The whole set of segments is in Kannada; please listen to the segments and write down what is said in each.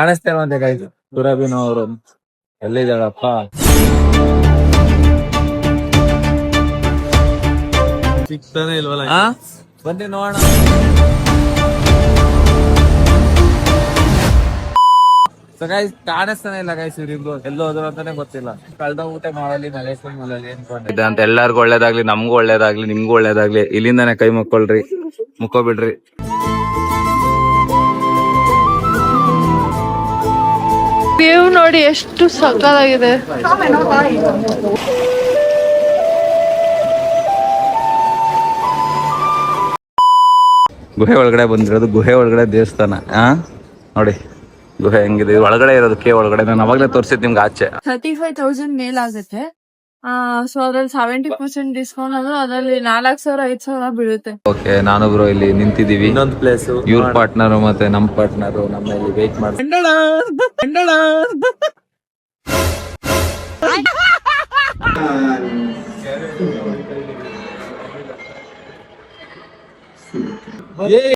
ಕಾಣಿಸ್ತೇವಂತೆ ಗೈಸ್ ಸುರಭಿನವರು ಎಲ್ಲಿದ್ದಾಳಪ್ಪ? ಸಿಗ್ತಾನೆ ಇಲ್ವಲ್ಲ. ಬನ್ನಿ ನೋಡೋಣ. ಗೈಸ್ ಕಾಣಿಸ್ತಾನೆ ಇಲ್ಲ ಗೈಸ್, ಇವ್ರಿಬ್ರು ಎಲ್ಲೋ ಹೋದ್ರು ಅಂತಾನೆ ಗೊತ್ತಿಲ್ಲ. ಕಳ್ದ ಊಟ ಮಾಡಲಿ ಮಲೇಶ್ವರ ಅನ್ಕೊಂಡೆ ಅಂತ. ಎಲ್ಲಾರ್ಗು ಒಳ್ಳೇದಾಗ್ಲಿ, ನಮ್ಗೂ ಒಳ್ಳೇದಾಗ್ಲಿ, ನಿಮ್ಗೂ ಒಳ್ಳೇದಾಗ್ಲಿ. ಇಲ್ಲಿಂದಾನೆ ಕೈ ಮುಕ್ಕೊಳ್ರಿ, ಮುಕ್ಕೋಬಿಡ್ರಿ. ವ್ಯೂ ನೋಡಿ ಎಷ್ಟು ಸಕ್ಕತ್ತಾಗಿದೆ. ಗುಹೆ ಒಳಗಡೆ ಬಂದಿರೋದು, ಗುಹೆ ಒಳಗಡೆ ದೇವಸ್ಥಾನ. ನೋಡಿ ಗುಹೆ ಹೆಂಗಿದೆ, ಒಳಗಡೆ ಇರೋದು ಕೆ ಒಳಗಡೆ. ನಾನು ಅವಾಗಲೇ ತೋರಿಸಿದ್ ನಿಮ್ಗೆ ಆಚೆ. 35,000 ಮೇಲಾಗುತ್ತೆ. ಸೊ ಅದ್ರಲ್ಲಿ 70% ಡಿಸ್ಕೌಂಟ್ ಅಂದ್ರೆ ಅದ್ರಲ್ಲಿ 4,000-5,000 ಬೀಳುತ್ತೆ. ಓಕೆ, ನಾನು ಬ್ರೋ ಇಲ್ಲಿ ನಿಂತಿದೀವಿ. ಇನ್ನೊಂದು ಪ್ಲೇಸ್, ಇವ್ರ ಪಾರ್ಟ್ನರ್ ಮತ್ತೆ ನಮ್ ಪಾರ್ಟ್ನರ್ ನಮ್ಮಲ್ಲಿ ವೇಟ್ ಮಾಡ್ತಾರೆ.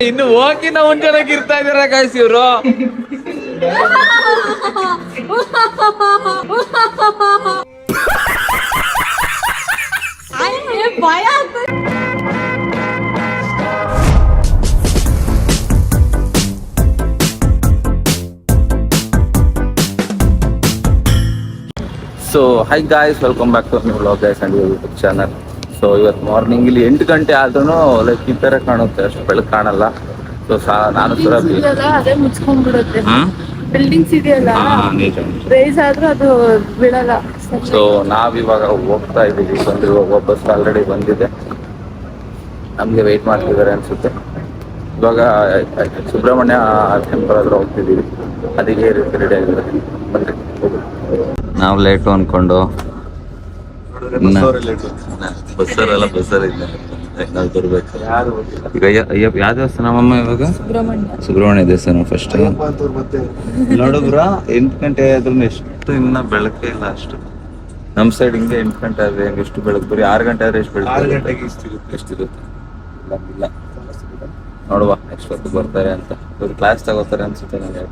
ಇನ್ನು ಹೋಗಿನ ಒಂದ್ಜನಕ್ಕೆ ಇರ್ತಾ ಇದಾರೆ ಗಾಯ್ಸ್ ಇವ್ರು. So hi guys, welcome back to new vlog guys and YouTube channel. So ಇವತ್ತು ಮಾರ್ನಿಂಗ್ ಇಲ್ಲಿ 8 ಗಂಟೆ ಆದ್ರೂ ಲೈಕ್ ಈ ತರ ಕಾಣುತ್ತೆ, ಅಷ್ಟು ಬೆಳಕು ಕಾಣಲ್ಲ. ಸೊ ನಾನು ಸುರಭಿ ಅದೇ ಮುಚ್ಕೊಂಡ್ಬಿಡುತ್ತೆ. ಬಿಲ್ಡಿಂಗ್ಸ್ ಇದೆಯಲ್ಲ, ರೇಸ್ ಆದ್ರೂ ಅದು ಬಿಡಲ್ಲ. ಸೊ ನಾವಿವಾಗ ಹೋಗ್ತಾ ಇದೀವಿ. ಬಂದಿರುವ ಬಸ್ ಆಲ್ರೆಡಿ ಬಂದಿದೆ, ನಮ್ಗೆ ವೆಯ್ಟ್ ಮಾಡ್ತಿದ್ದಾರೆ ಅನ್ಸುತ್ತೆ. ಇವಾಗ ಸುಬ್ರಹ್ಮಣ್ಯ ಟೆಂಪಲ್ ಹತ್ರ ಹೋಗ್ತಿದೀವಿ. ಅದಕ್ಕೆ ರೆಡಿ ಆಗಿದ್ದಾರೆ. ಬನ್ನಿ ನಾವು ಲೇಟು ಅನ್ಕೊಂಡು ಬಸ್ಸರೆಲ್ಲ ಬಸ್ಸರಿದ್ದೆ ನಾವು ಬರ್ಬೇಕು. ಈಗ ಯಾವ ದೇವಸ್ಥಾನ ಅಮ್ಮ ಇವಾಗ? ಸುಬ್ರಹ್ಮಣ್ಯ ದೇವಸ್ಥಾನ ಫಸ್ಟ್. ನೋಡುಗ್ರ 8 ಗಂಟೆ ಆದ್ರೂ ಎಷ್ಟು ಇನ್ನ ಬೆಳಕೇ ಇಲ್ಲ ಅಷ್ಟು. ನಮ್ ಸೈಡ್ ಹಿಂಗೆ 8 ಗಂಟೆ ಆದ್ರೆ ಎಷ್ಟು ಬೆಳಕು, ಬರೀ 6 ಗಂಟೆ ಆದ್ರೆ ಎಷ್ಟು ಬೆಳಕು. 6 ಗಂಟೆಗೆ ಎಷ್ಟಿರುತ್ತೆ ಇಲ್ಲ. ನೋಡುವ ನೆಕ್ಸ್ಟ್ ಹೊತ್ತು ಬರ್ತಾರೆ ಅಂತ. ಇವ್ರು ಕ್ಲಾಸ್ ತಗೋತಾರೆ ಅನ್ಸುತ್ತೆ ನನಗೆ.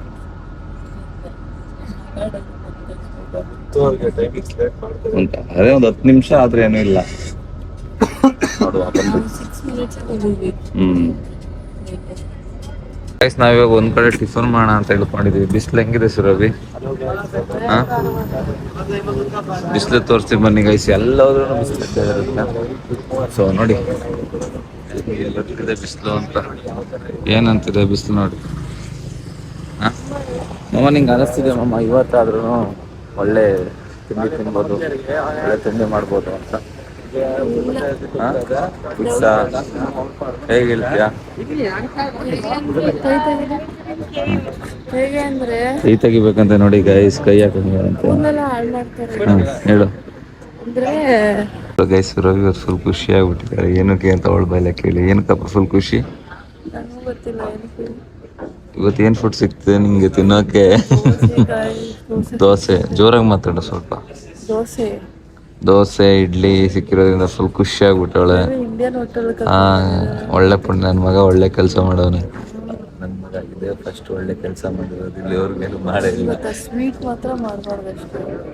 ಅದೇ ಒಂದು 10 ನಿಮಿಷ ಆದ್ರೆ ಏನೂ ಇಲ್ಲ. ನೋಡುವ ನಾವಿವಾಗ ಒಂದ್ ಕಡೆ ಟಿಫನ್ ಮಾಡೋಣ ಅಂತ ಹೇಳ್ಕೊಂಡಿದೀವಿ. ಬಿಸಿಲು ಹೆಂಗಿದೆ ಸುರಭಿ? ಬಿಸಿಲು ತೋರಿಸ್ತೀವಿ ಬನ್ನಿ ಗೈಸ್. ಎಲ್ಲಾದ್ರೂ ಬಿಸಿಲು ಇರುತ್ತೆ. ಸೊ ನೋಡಿ ಎಲ್ಲರಿಗಿದೆ ಬಿಸಿಲು ಅಂತ. ಏನಂತಿದೆ ಬಿಸಿಲು ನೋಡಿ. ಮಮ್ಮ ನಿಂಗೆ ಅನಿಸ್ತಿದೆ ಮಮ್ಮ ಇವತ್ತಾದ್ರೂ ಒಳ್ಳೆ ತಿಂಡಿ ತಿನ್ಬೋದು, ಒಳ್ಳೆ ತಿಂಡಿ ಮಾಡ್ಬೋದು ಅಂತ? ಪಿಜ್ಜಾ ಹೇಗೆ ಹೇಳ್ತೀಯಾ? ಹೇಗೆ ಅಂದ್ರೆ ಕೈ ತೆಗಿಬೇಕಂತ ನೋಡಿ ಗೈಸ್, ಕೈ ಹಾಕಂತ ಹೇಳು ಗೈಸ್. ರವಿ ಇವತ್ತು ಫುಲ್ ಖುಷಿ ಆಗ್ಬಿಟ್ಟಿದ್ದಾರೆ. ಏನಕ್ಕೆ ಅಂತ ಅವಳ ಬೈಲ ಕೇಳಿ. ಏನಕ್ಕಪ್ಪ ಫುಲ್ ಖುಷಿ? ಇವತ್ತು ಏನ್ ಫುಡ್ ಸಿಗ್ತದೆ ನಿಂಗೆ ತಿನ್ನೋಕೆ? ದೋಸೆ. ಜೋರಾಗಿ ಮಾತಾಡ ಸ್ವಲ್ಪ. ದೋಸೆ ಇಡ್ಲಿ ಸಿಕ್ಕಿರೋದ್ರಿಂದ ಫುಲ್ ಖುಷಿ ಆಗ್ಬಿಟ್ಟವಳೆ. ಒಳ್ಳೆ ಪುಣ್ಯ, ನನ್ನ ಮಗ ಒಳ್ಳೆ ಕೆಲಸ ಮಾಡೋನೆ. ನನ್ನ ಮಗ ಇದೇ ಫಸ್ಟ್ ಒಳ್ಳೆ ಕೆಲಸ ಮಾಡಿರೋದು. ಇಲ್ಲಿ ಅವ್ರಿಗೇನು ಮಾಡೇ ಇಲ್ಲ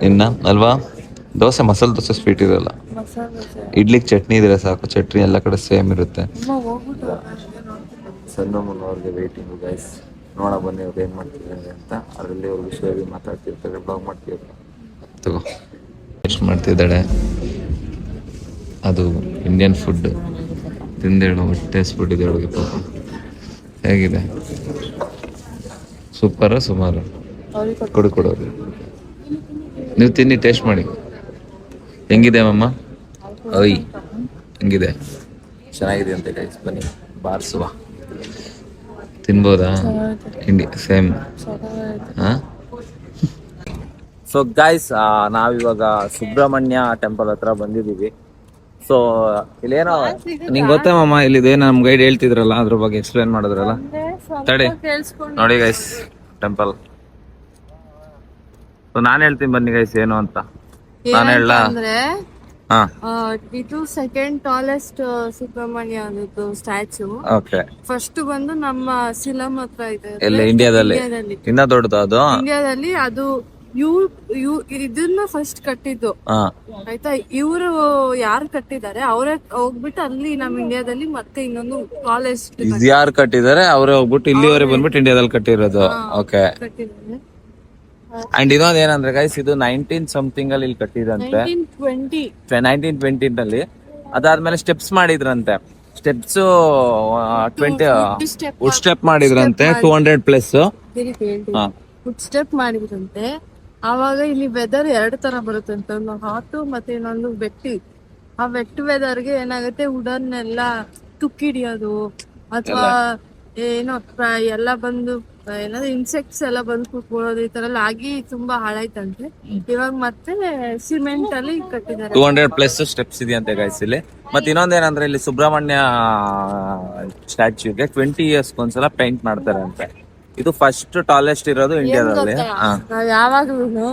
ಇನ್ನ ಅಲ್ವಾ? ದೋಸೆ ಮಸಾಲೆ ದೋಸೆ ಸ್ವೀಟ್ ಇರಲ್ಲ. ಇಡ್ಲಿಗೆ ಚಟ್ನಿ ಇದ್ರೆ ಸಾಕು. ಚಟ್ನಿ ಎಲ್ಲ ಕಡೆ ಸೇಮ್ ಇರುತ್ತೆ. ಸಣ್ಣಮ್ಮನವ್ರಿಗೆ ವೇಟಿಂಗು ಗೈಸ್. ನೋಡ ಬನ್ನಿ ಅವ್ರು ಏನು ಮಾಡ್ತಿದ್ದಾರೆ ಅಂತ. ಅದರಲ್ಲಿ ಅವ್ರ ವಿಷಯವಾಗಿ ಮಾತಾಡ್ತಿರ್ತಾರೆ, ಬ್ಲಾಗ್ ಮಾಡ್ತಿರ್ತಾರೆ. ತಗೋ ಟೇಸ್ಟ್ ಮಾಡ್ತಿದ್ದಾಳೆ. ಅದು ಇಂಡಿಯನ್ ಫುಡ್ ತಿಂದೇಳು, ಹೊಟ್ಟೆ ಸ್ಬಿಟ್ಟಿದೆ ಅವಳಿಗೆ ಪಾಪ. ಹೇಗಿದೆ? ಸೂಪರ ಸುಮಾರು? ಕೊಡೋದು ನೀವು ತಿನ್ನಿ, ಟೇಸ್ಟ್ ಮಾಡಿ. ಹೆಂಗಿದೆ ಮಮ್ಮ? ಓಯ್ ಹೆಂಗಿದೆ? ಚೆನ್ನಾಗಿದೆ ಅಂತ ಗೈಸ್. ಬನ್ನಿ ಬಾರಿಸುವ. ತಿನ್ಬೋದಾ? ಸೇಮ್. ಸೊ ಗೈಸ್, ನಾವಿವಾಗ ಸುಬ್ರಹ್ಮಣ್ಯ ಟೆಂಪಲ್ ಹತ್ರ ಬಂದಿದ್ದೀವಿ. ಸೊ ಇಲ್ಲೇನೋ ನಿಂಗೆ ಗೊತ್ತೇ ಮಮ್ಮ, ಇಲ್ಲಿದೇನೋ ನಮ್ ಗೈಡ್ ಹೇಳ್ತಿದ್ರಲ್ಲ, ಅದ್ರ ಬಗ್ಗೆ ಎಕ್ಸ್ಪ್ಲೇನ್ ಮಾಡಿದ್ರಲ್ಲ. ತಡಿ ನೋಡಿ ಗೈಸ್ ಟೆಂಪಲ್. ಸೊ ನಾನು ಹೇಳ್ತೀನಿ ಬನ್ನಿ ಗೈಸ್ ಏನು ಅಂತ. ನಾನು ಹೇಳ ಹಾ ಇದು second tallest Subrahmanya statue. Okay. First ಬಂದು ನಮ್ಮ ಸಿಲಂ ಹತ್ರ ಇದೆ, ಎಲ್ಲ ಇಂಡಿಯಾದಲ್ಲಿ ಇನ್ನ ದೊಡ್ಡದು ಅದು. ಇಂಡಿಯಾದಲ್ಲಿ ಅದು ಇದನ್ನ ಫಸ್ಟ್ ಕಟ್ಟಿದ್ದು ಹಾ ಆಯ್ತಾ. ಇವರು ಯಾರು ಕಟ್ಟಿದ್ದಾರೆ ಅವರೇ ಹೋಗ್ಬಿಟ್ಟು ಅಲ್ಲಿ ನಮ್ಮ ಇಂಡಿಯಾದಲ್ಲಿ ಮತ್ತೆ ಇನ್ನೊಂದು ಟಾಲೆಸ್ಟ್ ಇದು ಯಾರು ಕಟ್ಟಿದ್ದಾರೆ ಅವರೇ ಹೋಗ್ಬಿಟ್ಟು ಇಲ್ಲಿವರೆಗೆ ಬಂದ್ಬಿಟ್ಟು ಇಂಡಿಯಾದಲ್ಲಿ ಕಟ್ಟಿರೋದು. ಓಕೆ. ಕಟ್ಟಿದ್ದಾರೆ. ಅಂಡ್ ಇನ್ನೊಂದ್ ಏನಂದ್ರೆ ಗೈಸ್, ಇದು 19 ಸಮಥಿಂಗ್ ಅಲ್ಲಿ ಇಲ್ಲಿ ಕಟ್ಟಿದಂತೆ, 1920 ನಲ್ಲಿ. ಅದಾದ್ಮೇಲೆ ಸ್ಟೆಪ್ಸ್ ಮಾಡಿದ್ರಂತೆ. ಸ್ಟೆಪ್ಸ್ 20 ವುಡ್ ಸ್ಟೆಪ್ ಮಾಡಿದ್ರಂತೆ, 200+. ಫುಡ್ ಸ್ಟೆಪ್ ಮಾಡಿದ್ರಂತೆ. ಆವಾಗ ಇಲ್ಲಿ ವೆದರ್ 2 ತರ ಬರುತ್ತಂತೆ, ಒಂದು ಹಾಟ್ ಮತ್ತೆ ಇನ್ನೊಂದು ವೆಟ್ಟಿ. ಆ ವೆಟ್ ವೆದರ್ಗೆ ಏನಾಗುತ್ತೆ, ವುಡನ್ ಎಲ್ಲ ತುಕ್ಕಿಡಿಯೋದು ಅಥವಾ ಏನೋ ಎಲ್ಲ ಬಂದು ಏನಾದ್ರು ಇನ್ಸೆಕ್ಟ್ಸ್ ಎಲ್ಲ ಬಂದು ಕೂತ್ಕೊಳ್ಳೋದು, ಈ ತರ ಎಲ್ಲ ಆಗಿ ತುಂಬಾ ಹಾಳಾಯ್ತಂತೆ. ಇವಾಗ ಮತ್ತೆ ಸಿಮೆಂಟ್ ಅಲ್ಲಿ ಕಟ್ಟಿದ್ದಾರೆ. 200+ ಸ್ಟೆಪ್ಸ್ ಇದೆಯಂತೆ ಗೈಸ್ ಇಲ್ಲಿ. ಮತ್ತೆ ಇನ್ನೊಂದೇನಂದ್ರೆ ಇಲ್ಲಿ ಸುಬ್ರಹ್ಮಣ್ಯ ಸ್ಟ್ಯಾಚ್ಯೂಗೆ 20 years ಒಂದ್ಸಲ ಪೇಂಟ್ ಮಾಡ್ತಾರೆ ಅಂತೆ. ಇದು ಫಸ್ಟ್ ಟಾಲೆಸ್ಟ್ ಇರೋದು ಇಂಡಿಯಾದಲ್ಲಿ. ನಾವ್ ಯಾವಾಗ್ಲೂ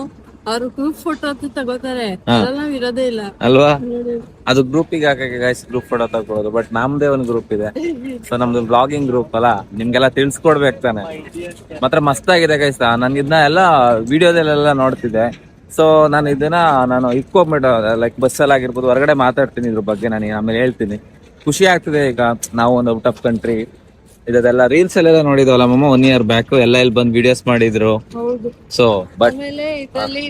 ಅವ್ರು ಗ್ರೂಪ್ ಫೋಟೋ ಅಂತ ತಗೋತಾರೆ, ನಾವ್ ಇರೋದೇ ಇಲ್ಲ ಅಲ್ವಾ. ಅದು ಗ್ರೂಪಿಗೆ ಹಾಕಕ್ಕೆ ಗೈಸ್ ಗ್ರೂಪ್ ಫೋಟೋ ತಗೊಳ್ಳೋದು. ಬಟ್ ನಮ್ದೇ ಒಂದು ಗ್ರೂಪ್ ಇದೆ, ಸೊ ನಮ್ದು ಬ್ಲಾಗಿಂಗ್ ಗ್ರೂಪ್ ಅಲ್ಲ, ನಿಮ್ಗೆಲ್ಲ ತಿಳ್ಸ್ಕೊಡ್ಬೇಕು ತಾನೆ. ಮಾತ್ರ ಮಸ್ತ್ ಆಗಿದೆ ಗೈಸ್. ನಾನು ಇದನ್ನ ಎಲ್ಲ ವಿಡಿಯೋದಲ್ಲೆಲ್ಲ ನೋಡ್ತಿದ್ದೆ. ಸೊ ನಾನು ಇಕ್ಕೋಗ್ಬಿಟ್ಟು ಲೈಕ್ ಬಸ್ಸಲ್ಲಿ ಆಗಿರ್ಬೋದು, ಹೊರಗಡೆ ಮಾತಾಡ್ತೀನಿ ಇದ್ರ ಬಗ್ಗೆ, ನಾನು ಆಮೇಲೆ ಹೇಳ್ತೀನಿ. ಖುಷಿ ಆಗ್ತಿದೆ. ಈಗ ನಾವು ಒಂದು ಔಟ್ ಆಫ್ ಕಂಟ್ರಿ ಇದೆಲ್ಲ ರೀಲ್ಸ್ ಎಲ್ಲ ನೋಡಿದ್ವಲ್ಲ ಮಮ್ಮ 1 year ಬ್ಯಾಕ್, ಎಲ್ಲ ಇಲ್ಲಿ ಬಂದು ವಿಡಿಯೋಸ್ ಮಾಡಿದ್ರು. ಸೊ ಬಟ್ ಆಮೇಲೆ ಇದರಲ್ಲಿ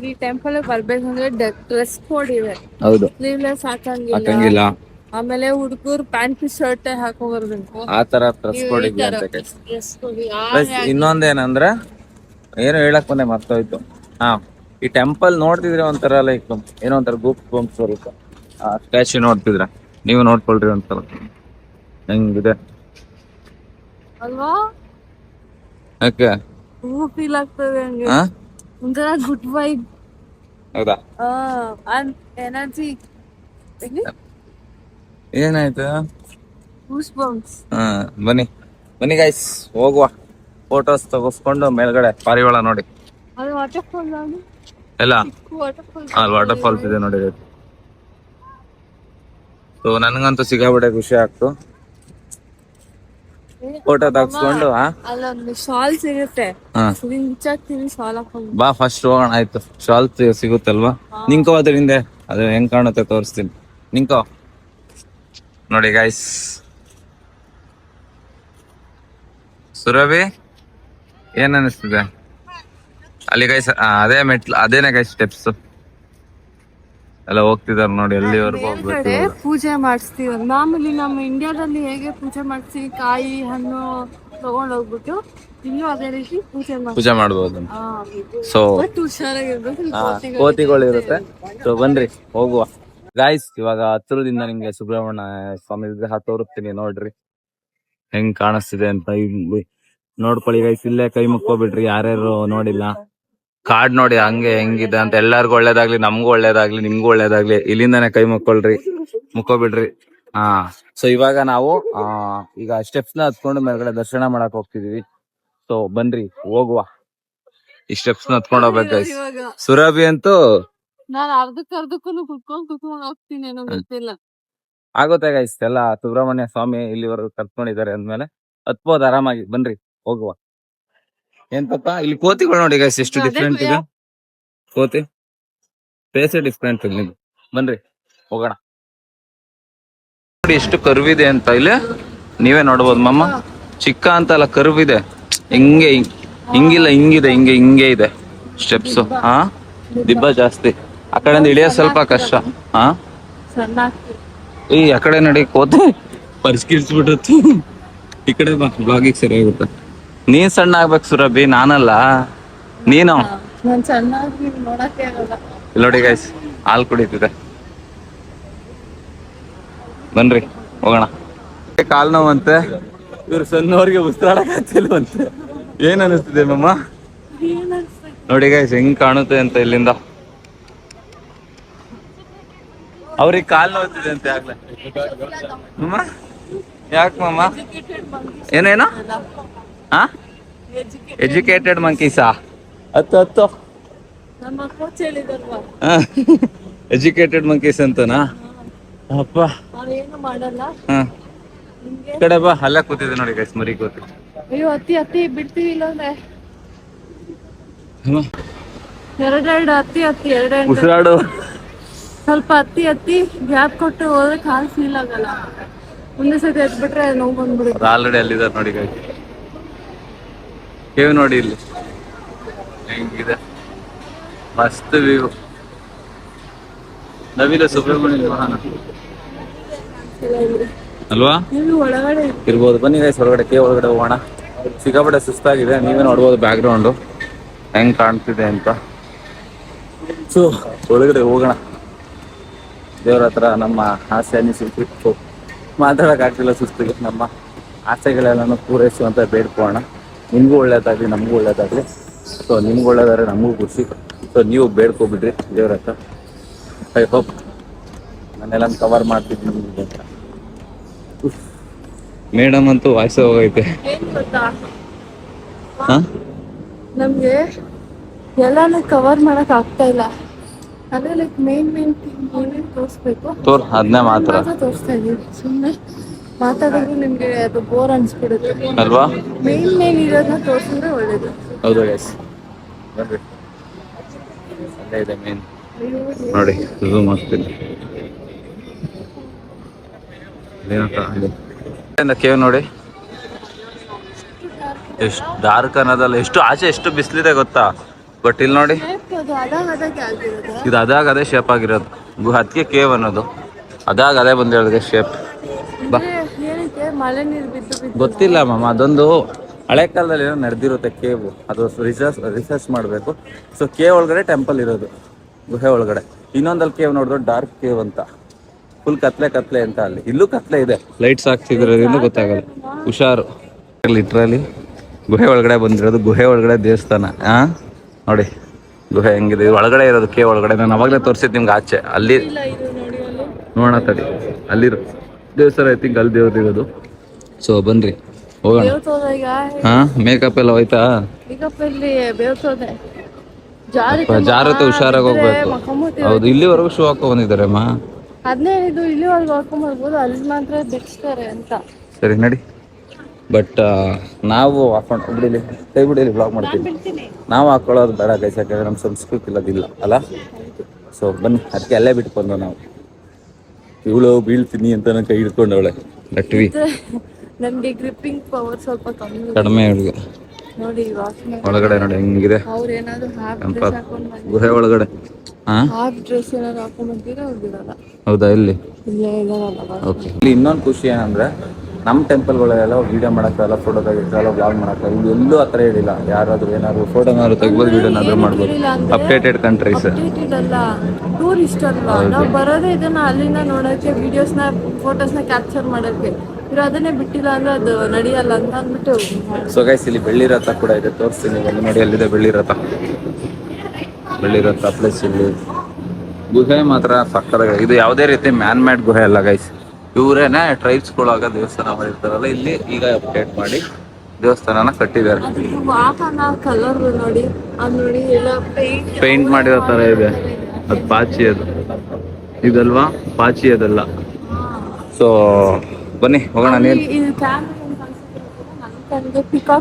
ಈ ಟೆಂಪಲ್ ಬರ್ಬೇಕಂದ್ರೆ ಡ್ರೆಸ್ ಕೋಡ್ ಇದೆ. ಹೌದು, ಸ್ಲೀವ್ಲೆಸ್ ಹಾಕಂಗಿಲ್ಲ. ಆಮೇಲೆ ಹುಡುಗರು ಪ್ಯಾಂಟ್ ಶರ್ಟ್ ಹಾಕೋ ಬರ್ಬೇಕು, ಆ ತರ ಡ್ರೆಸ್ ಕೋಡ್ ಇದೆ ಅಂತ. ಪ್ಲಸ್ ಇನ್ನೊಂದೇನಂದ್ರೆ ಏನೋ ಹೇಳಕ್ ಬಂದೆ ಮರ್ತೋಯ್ತು. ಈ ಟೆಂಪಲ್ ನೋಡ್ತಿದ್ರೆ ಒಂಥರ ಲೈಕ್ ಏನೋ ಒಂಥರ ಗೂಪ್ ಬಂಪ್ಸ್ ಬರುತ್ತೆ. ಆ ಸ್ಟ್ಯಾಚ್ಯೂ ನೋಡ್ತಿದ್ರೆ ನೀವು ನೋಡ್ಕೊಳ್ರಿ ಒಂಥರ ಹೆಂಗಿದೆ ಅಲ್ವಾ. ಓಕೆ, ಫೀಲ್ ಆಗ್ತದೆ ಹಂಗೆ, ಒಂಥರ ಗುಡ್ ವೈಬ್. ಹೌದಾ, ಎನರ್ಜಿ. ಏನಾಯ್ತು? Goose bumps. ಬನ್ನಿ ಗೈಸ್, ಹೋಗುವ. ಫೋಟೋಸ್ ತಗೋಸ್ಕೊಂಡು ಮೇಲ್ಗಡೆ ಪಾರಿವಾಳ ನೋಡಿ. ಅದು ವಾಟರ್ ಫಾಲ್ ಎಲ್ಲ ವಾಟರ್ ಫಾಲ್ಸ್ ವಾಟರ್ ಇದೆ ನೋಡಿ. ಸೊ ನನ್ಗಂತೂ ಸಿಗಾಬಿಟ್ಟೆ ಖುಷಿ ಆಗ್ತು. ಫೋಟೋ ತಗ್ಸ್ಕೊಂಡು ಅಲ್ಲೊಂದು ಶಾಲ್ ಸಿಗುತ್ತೆ, ಶಾಲ್ ಹಾಕೊಂಡು ಬಾ ಫಸ್ಟ್ ಹೋಗೋಣ. ಆಯ್ತು, ಶಾಲ್ ಸಿಗುತ್ತಲ್ವಾ? ನಿಂಕೋ ಅದರಿಂದ ಅದು ಹೆಂಗ್ ಕಾಣುತ್ತೆ ತೋರಿಸ್ತೀನಿ. ನಿಂಕೋ ನೋಡಿ ಗೈಸ್. ಸುರಭಿ ಏನ್ ಅನಿಸ್ತಿದೆ ಅಲ್ಲಿ ಗೈಸ್? ಅದೇ ಮೆಟ್ಲು, ಅದೇನೆ ಗೈಸ್ ಸ್ಟೆಪ್ಸ್ ಎಲ್ಲ ಹೋಗ್ತಿದಾರೆ ನೋಡಿ. ಎಲ್ಲಿವರೆಗೂ ಹೋಗ್ಬೇಕು. ಪೂಜೆ ಮಾಡಿಸ್ತೀವಿ ಮಾಮೂಲಿ ನಮ್ಮ ಇಂಡಿಯಾದಲ್ಲಿ ಹೇಗೆ ಪೂಜೆ ಮಾಡಿಸ್ತೀವಿ, ಕಾಯಿ ಹಣ್ಣು ತಗೊಂಡ್ ಹೋಗ್ಬಿಟ್ಟು ಇನ್ನು ಅದೇ ರೀತಿ ಪೂಜೆ ಮಾಡ್ಬೋದು. ಸೊ ಹುಷಾರಾಗಿರ್ಬೇಕು, ಕೋತಿಗಳು ಇರುತ್ತೆ. ಸೊ ಬನ್ರಿ ಹೋಗುವ ಗಾಯ್ಸ್. ಇವಾಗ ಹತ್ರದಿಂದ ನಿಮ್ಗೆ ಸುಬ್ರಹ್ಮಣ್ಯ ಸ್ವಾಮಿ ವಿಗ್ರಹ ತೋರಿಸ್ತೀನಿ, ನೋಡ್ರಿ ಹೆಂಗ್ ಕಾಣಿಸ್ತಿದೆ ಅಂತ. ನೋಡ್ಕೊಳ್ಳಿ ಗೈಸ್, ಇಲ್ಲೇ ಕೈ ಮುಕ್ಕೋಬಿಡ್ರಿ ಯಾರ್ಯಾರು ನೋಡಿಲ್ಲ. ಕಾರ್ಡ್ ನೋಡಿ ಹಂಗೆ ಹೆಂಗಿದೆ ಅಂತ. ಎಲ್ಲಾರ್ಗು ಒಳ್ಳೇದಾಗ್ಲಿ, ನಮ್ಗೂ ಒಳ್ಳೇದಾಗ್ಲಿ, ನಿಮ್ಗೂ ಒಳ್ಳೇದಾಗ್ಲಿ. ಇಲ್ಲಿಂದಾನೆ ಕೈ ಮುಕ್ಕೋಬಿಡ್ರಿ. ಸೊ ಇವಾಗ ನಾವು ಈಗ ಸ್ಟೆಪ್ಸ್ ನ ಹತ್ಕೊಂಡು ಮೇಲ್ಗಡೆ ದರ್ಶನ ಮಾಡಕ್ ಹೋಗ್ತಿದೀವಿ. ಸೊ ಬನ್ರಿ ಹೋಗುವ. ಈ ಸ್ಟೆಪ್ಸ್ ನ ಹತ್ಕೊಂಡು ಹೋಗ್ಬೇಕು ಗೈಸ್. ಸುರಭಿ ಅಂತೂ ನಾನು ಅರ್ಧಕ್ಕೂ ಕುತ್ಕೊಂಡು ಹೋಗ್ತೀನಿ ಏನೋ ಗೊತ್ತಿಲ್ಲ. ಆಗುತ್ತೆ ಗೈಸ್, ಎಲ್ಲ ಸುಬ್ರಹ್ಮಣ್ಯ ಸ್ವಾಮಿ ಇಲ್ಲಿವರೆಗೂ ಕರ್ಕೊಂಡಿದ್ದಾರೆ ಅಂದ್ಮೇಲೆ ಹತ್ಬೋದು ಆರಾಮಾಗಿ. ಬನ್ರಿ ಹೋಗುವ. ಏನ್ ಪಾಪ ಇಲ್ಲಿ ಕೋತಿಗಳು ನೋಡಿ ಗೈಸ್, ಎಷ್ಟು ಡಿಫ್ರೆಂಟ್ ಇದೆ. ಕೋತಿ ಫೇಸ್ ಡಿಫ್ರೆಂಟ್ ಇದೆ. ಬನ್ರಿ ಹೋಗೋಣ. ನೋಡಿ ಎಷ್ಟು ಕರ್ವಿದೆ ಅಂತ ಇಲ್ಲಿ ನೀವೇ ನೋಡ್ಬೋದು ಮಮ್ಮ. ಚಿಕ್ಕ ಅಂತ ಅಲ್ಲ, ಕರ್ವಿದೆ. ಹಿಂಗಿಲ್ಲ, ಹಿಂಗೆ ಇದೆ ಸ್ಟೆಪ್ಸ್. ದಿಬ್ಬ ಜಾಸ್ತಿ. ಆ ಕಡೆಯಿಂದ ಇಳಿಯೋ ಸ್ವಲ್ಪ ಕಷ್ಟ. ಆ ಕಡೆ ನೋಡಿ ಕೋತಿ ಪರಿಸ್ಕಿರ್ಸ್ಬಿಟ್ಟು. ಈ ಕಡೆ ಬ್ಲಾಗಿಗೆ ಸರಿಯಾಗುತ್ತೆ. ನೀನ್ ಸಣ್ಣ ಆಗ್ಬೇಕು ಸುರಭಿ, ನಾನಲ್ಲ ನೀನು. ನೋಡಿ ಗೈಸ್, ಹಾಲು ಕುಡಿತಿದೆ. ಬನ್ರಿ ಹೋಗೋಣ. ಕಾಲ್ ನೋವಂತೆ, ಇವ್ರು ಸಣ್ಣವ್ರಿಗೆ ಉಸಿರಾಡಕ್ಕಾಗ್ತಿಲ್ವಂತೆ. ಏನ್ ಅನಿಸ್ತಿದೆ ಮಮ್ಮ? ನೋಡಿ ಗೈಸ್ ಹೆಂಗ್ ಕಾಣುತ್ತೆ ಅಂತ ಇಲ್ಲಿಂದ. ಅವ್ರಿಗೆ ಕಾಲ್ ನೋವ್ತಿದೆ ಅಂತ ಆಗ್ಲೇ. ಮಮ್ಮ ಯಾಕೆ ಮಮ್ಮ? ಏನೇನು? ಎಜುಕೇಟೆಡ್ ಮಂಕೀಸಾ? ಹತ್ತು ನಮ್ಮ ಕೋಚ್ ಹೇಳಿದಲ್ವಾ, ಎಜುಕೇಟೆಡ್ ಮಂಕೀಸ್ ಅಂತನಾ? ಅಪ್ಪ ಅವೇನು ಮಾಡಲ್ಲ ಹಾ ನಿಮ್ಗೆ. ಈ ಕಡೆ ಬಾ, ಅಲ್ಲ ಕೂತಿದೆ ನೋಡಿ ಗೈಸ್, ಮರಿ ಕೂತಿ. ಅಯ್ಯೋ ಹತ್ತಿ ಬಿಡ್ತೀವಿ ಇಲ್ಲಾಂದ್ರೆ ಎರಡೆರಡು ಹತ್ತಿ ಎರಡೆರಡು ಉಸಿರಾಡು. ಸ್ವಲ್ಪ ಹತ್ತಿ ಗ್ಯಾಪ್ ಕೊಟ್ಟು ಹೋದ್ರೆ ಕಾಲು ಫೀಲ್ ಆಗಲ್ಲ. ಒಂದೇ ಸತಿ ಎದ್ಬಿಟ್ರೆ ನೋವು ಬಂದ್ಬಿಡುತ್ತೆ. ಆಲ್ರೆಡಿ ಅಲ್ಲಿದ್ದಾರೆ ನೋಡಿ ಗೈಸ್. ಕೇವ್ ನೋಡಿ ಇಲ್ಲಿ ಹೆಂಗಿದೆ, ಮಸ್ತ್ ವ್ಯೂ. ನವಿಲ ಸುಬ್ರಹ್ಮಣ್ಯ ವಾಹನ ಅಲ್ವಾ ಒಳಗಡೆ ಇರ್ಬೋದು. ಬನ್ನಿ ಗೈಸ್ ಹೊರಗಡೆ, ಕೇವ್ ಒಳಗಡೆ ಹೋಗೋಣ. ಸಿಕ್ಕಾಪಟ್ಟೆ ಸುಸ್ತಾಗಿದೆ, ನೀವೇ ನೋಡ್ಬೋದು ಬ್ಯಾಕ್ ಗ್ರೌಂಡು ಹೆಂಗ್ ಕಾಣ್ತಿದೆ ಅಂತ. ಸೊ ಒಳಗಡೆ ಹೋಗೋಣ. ದೇವ್ರ ಹತ್ರ ನಮ್ಮ ಆಸೆ ಅನಿಸಿತ್ತು, ಮಾತಾಡೋಕ್ಕಾಗ್ತಿಲ್ಲ ಸುಸ್ತಿಗೆ. ನಮ್ಮ ಆಸೆಗಳೆಲ್ಲನೂ ಪೂರೈಸುವಂತ ಬೇಡ್ಕೋಣ. ನಿಮಗೂ ಒಳ್ಳೇದಾಗಲಿ, ನಮಗೂ ಒಳ್ಳೇದಾಗಲಿ. ಸೊ ನಿಮ್ಗೆ ಒಳ್ಳೇದಾದ್ರೆ ನಮಗೂ ಖುಷಿ. ಸೊ ನೀವು ಬೇಡ್ಕೊಬಿಡ್ರಿ ದೇವ್ರ ಹತ್ರ. ಐ ಹೋಪ್ ನಾನೆಲ್ಲ ಕವರ್ ಮಾಡ್ತಿದ್ದೀನಿ ಅಂತ. ಮೇಡಮ್ ಅಂತೂ ವಾಯ್ಸ್ ಹೋಗೈತೆ. ಏನ್ ಗೊತ್ತಾ, ಹಾ ನಮ್ಗೆ ಎಲ್ಲಾನು ಕವರ್ ಮಾಡಕ್ ಆಗ್ತಾ ಇಲ್ಲ. ಅದೇ ಲೈಕ್ ಮೇನ್ ಥಿಂಗ್ ಏನೇನು ತೋರಿಸ್ಬೇಕು ಅದನ್ನೇ ಮಾತ್ರ ತೋರಿಸ್ತಾ ಇದೀವಿ. ಸುಮ್ಮನೆ ಮಾತಾಡೋದು ನಿಮ್ಗೆ ಅದು ಬೋರ್ ಅನ್ಸ್ಬಿಡುತ್ತೆ ಅಲ್ವಾ? ಮೇನ್ ಇರೋದನ್ನ ತೋರಿಸಿದ್ರೆ ಒಳ್ಳೇದು. ಹೌದು ಗೈಸ್, ಬರ್ರಿ. ಅಲ್ಲೇ ಇದೆ ಮೇನ್ ನೋಡಿ, ಝೂಮ್ ಆಗ್ತಿದೆ. ಕೇವ್ ನೋಡಿ ಎಷ್ಟು ಡಾರ್ಕ್ ಅನ್ನೋದಲ್ಲ, ಎಷ್ಟು ಆಚೆ ಎಷ್ಟು ಬಿಸಿಲಿದೆ ಗೊತ್ತಾ. ಬಟ್ ಇಲ್ಲಿ ನೋಡಿ, ಇದು ಅದಾಗ ಅದೇ ಶೇಪ್ ಆಗಿರೋದು. ಅದಕ್ಕೆ ಕೇವ್ ಅನ್ನೋದು, ಅದಾಗ ಅದೇ ಬಂದಿರೋದು ಶೇಪ್. ಬಾ, ಮಳೆ ನೀರು ಬಿದ್ದು ಗೊತ್ತಿಲ್ಲ ಮಾಮ, ಅದೊಂದು ಹಳೆ ಕಾಲದಲ್ಲಿ ಏನೋ ನಡೆದಿರುತ್ತೆ ಕೇವ್. ಅದು ರಿಸರ್ಚ್ ಮಾಡಬೇಕು. ಸೊ ಕೇವ್ ಒಳಗಡೆ ಟೆಂಪಲ್ ಇರೋದು, ಗುಹೆ ಒಳಗಡೆ. ಇನ್ನೊಂದಲ್ಲಿ ಕೇವ್ ನೋಡಿದ್ರು ಡಾರ್ಕ್ ಕೇವ್ ಅಂತ, ಫುಲ್ ಕತ್ಲೆ ಅಂತ. ಅಲ್ಲಿ ಇಲ್ಲೂ ಕತ್ಲೆ ಇದೆ, ಲೈಟ್ಸ್ ಹಾಕ್ತಿದ್ರಿಂದ ಗೊತ್ತಾಗಲ್ಲ. ಹುಷಾರು. ಲಿಟ್ರಲಿ ಗುಹೆ ಒಳಗಡೆ ಬಂದಿರೋದು, ಗುಹೆ ಒಳಗಡೆ ದೇವಸ್ಥಾನ. ನೋಡಿ ಗುಹೆ ಹೆಂಗಿದೆ, ಒಳಗಡೆ ಇರೋದು ಕೇವ್ ಒಳಗಡೆ. ನಾನು ಅವಾಗಲೇ ತೋರಿಸಿದ್ದು ನಿಮ್ಗೆ ಆಚೆ. ಅಲ್ಲಿ ನೋಡೋಣ ತಡಿ, ಅಲ್ಲಿರೋ ದೇವಸ್ಥಾನ ಐತಿ, ಅಲ್ಲಿ ದೇವ್ರು ಇರೋದು. ಸೊ ಬನ್ರಿ ಹೋಗೋಣ. ಮೇಕಪ್ ಎಲ್ಲ ಹೋಯ್ತಾ? ಜಾರತ್ತೆ, ಹುಷಾರಾಗಿ ಹೋಗ್ಬೇಕು. ಹೌದು, ಇಲ್ಲಿವರೆಗೂ ಶೂ ಹಾಕೋ ಬಂದಿದ್ದಾರೆ ಅಮ್ಮ. ಅದನ್ನೇ ಇದು ಇಲ್ಲಿವರೆಗೂ ಹಾಕೊಂಡ್ಬರ್ಬೋದು, ಅಲ್ಲಿ ಮಾತ್ರ ಬಿಡಿಸ್ತಾರೆ ಅಂತ. ಸರಿ ನಡಿ. ಬಟ್ ನಾವು ಹಾಕೊಂಡು ಬಿಡಿಲಿ, ಕೈ ಬಿಡಿಲಿ, ಬ್ಲಾಗ್ ಮಾಡ್ತೀವಿ. ನಾವು ಹಾಕೊಳ್ಳೋದು ಬೇಡ ಗೈಸ್, ಯಾಕಂದ್ರೆ ನಮ್ಮ ಸಂಸ್ಕೃತಿ ಇಲ್ಲದಿಲ್ಲ ಅಲ್ಲ. ಸೊ ಬನ್ನಿ, ಅದಕ್ಕೆ ಅಲ್ಲೇ ಬಿಟ್ಕೊಂಡು ನಾವು ಇವಳು ಬೀಳ್ತೀನಿ ಅಂತ ನಾನು ಕೈ ಹಿಡ್ಕೊಂಡವಳೆ. ನಟ್ವಿ ನಮ್ಗೆ ಗ್ರಿಪ್ಪಿಂಗ್ ಪವರ್ ಸ್ವಲ್ಪ ಕಡಿಮೆ ಹುಡುಗ. ನೋಡಿ ಒಳಗಡೆ ನೋಡಿ ಹೆಂಗಿದೆ ಗುಹೆ ಒಳಗಡೆ. ಹಾಫ್ ಡ್ರೆಸ್ ಏನಾದ್ರು ಹಾಕೊಂಡ್ ಬಂದಿದ್ರೆ ಹೋಗಿರಲ್ಲ. ಹೌದಾ? ಇಲ್ಲಿ ಓಕೆ. ಇಲ್ಲಿ ಇನ್ನೊಂದು ಖುಷಿ ಏನಂದ್ರೆ, ನಮ್ಮ ಟೆಂಪಲ್ಗಳೆಲ್ಲ ವೀಡಿಯೋ ಮಾಡೋಕ್ಕಾಗಲ್ಲ, ಫೋಟೋ ತೆಗಿಯೋಕ್ಕಾಗಲ್ಲ, ಬ್ಲಾಗ್ ಮಾಡೋಕ್ಕಾಗಲ್ಲ. ಇಲ್ಲಿ ಎಲ್ಲೂ ಆ ಥರ ಹೇಳಿಲ್ಲ. ಯಾರಾದರೂ ಏನಾದ್ರು ಫೋಟೋನಾದ್ರು ತೆಗ್ಬೋದು, ವೀಡಿಯೋನಾದ್ರು ಮಾಡ್ಬೋದು. ಅಪ್ಡೇಟೆಡ್ ಕಂಟ್ರೀಸ್ ಅಲ್ಲ, ಟೂರಿಸ್ಟ್ ಅಲ್ವಾ ನಾವು ಬರೋದೇ ಇದನ್ನ ಅಲ್ಲಿಂದ ನೋಡೋಕ್ಕೆ, ವಿಡಿಯೋಸ್ನ ಫೋಟೋಸ್ನ ಕ್ಯಾಪ್ಚರ್ ಮಾಡೋಕ್ಕೆ. ಇವ್ರು ಅದನ್ನೇ ಬಿಟ್ಟಿಲ್ಲ ಅಂದ್ರೆ ಅದು ನಡೆಯಲ್ಲ ಅಂತ ಅಂದ್ಬಿಟ್ಟು. ಸೊ ಗೈಸ್, ಇಲ್ಲಿ ಬೆಳ್ಳಿ ರಥ ಕೂಡ ಇದೆ, ತೋರಿಸ್ತೀನಿ. ಅಲ್ಲಿ ನೋಡಿ, ಅಲ್ಲಿದೆ ಬೆಳ್ಳಿ ರಥ ಪ್ಲಸ್ ಇಲ್ಲಿ ಗುಹೆ ಮಾತ್ರ ಸಕ್ಕತ್ತಾಗಿದೆ. ಇದು ಯಾವುದೇ ರೀತಿ ಮ್ಯಾನ್ ಮೇಡ್ ಗುಹೆ ಅಲ್ಲ ಗೈಸ್. ಇವರೇನೆ ಟ್ರೈಬ್ಸ್ಗಳಾಗ ದೇವಸ್ಥಾನ ಮಾಡಿರ್ತಾರಲ್ಲ, ಇಲ್ಲಿ ಈಗ ಅಪ್ಡೇಟ್ ಮಾಡಿ ದೇವಸ್ಥಾನನ ಕಟ್ಟಿದ್ದಾರೆ. ಕಲರ್ ನೋಡಿ, ಎಲ್ಲ ಪೇಂಟ್ ಮಾಡಿರೋ ತರ ಇದೆ. ಅದು ಪಾಚಿ, ಅದು ಇದಲ್ವಾ ಪಾಚಿ, ಅದಲ್ಲ. ಸೊ ಬನ್ನಿ ಹೋಗೋಣ.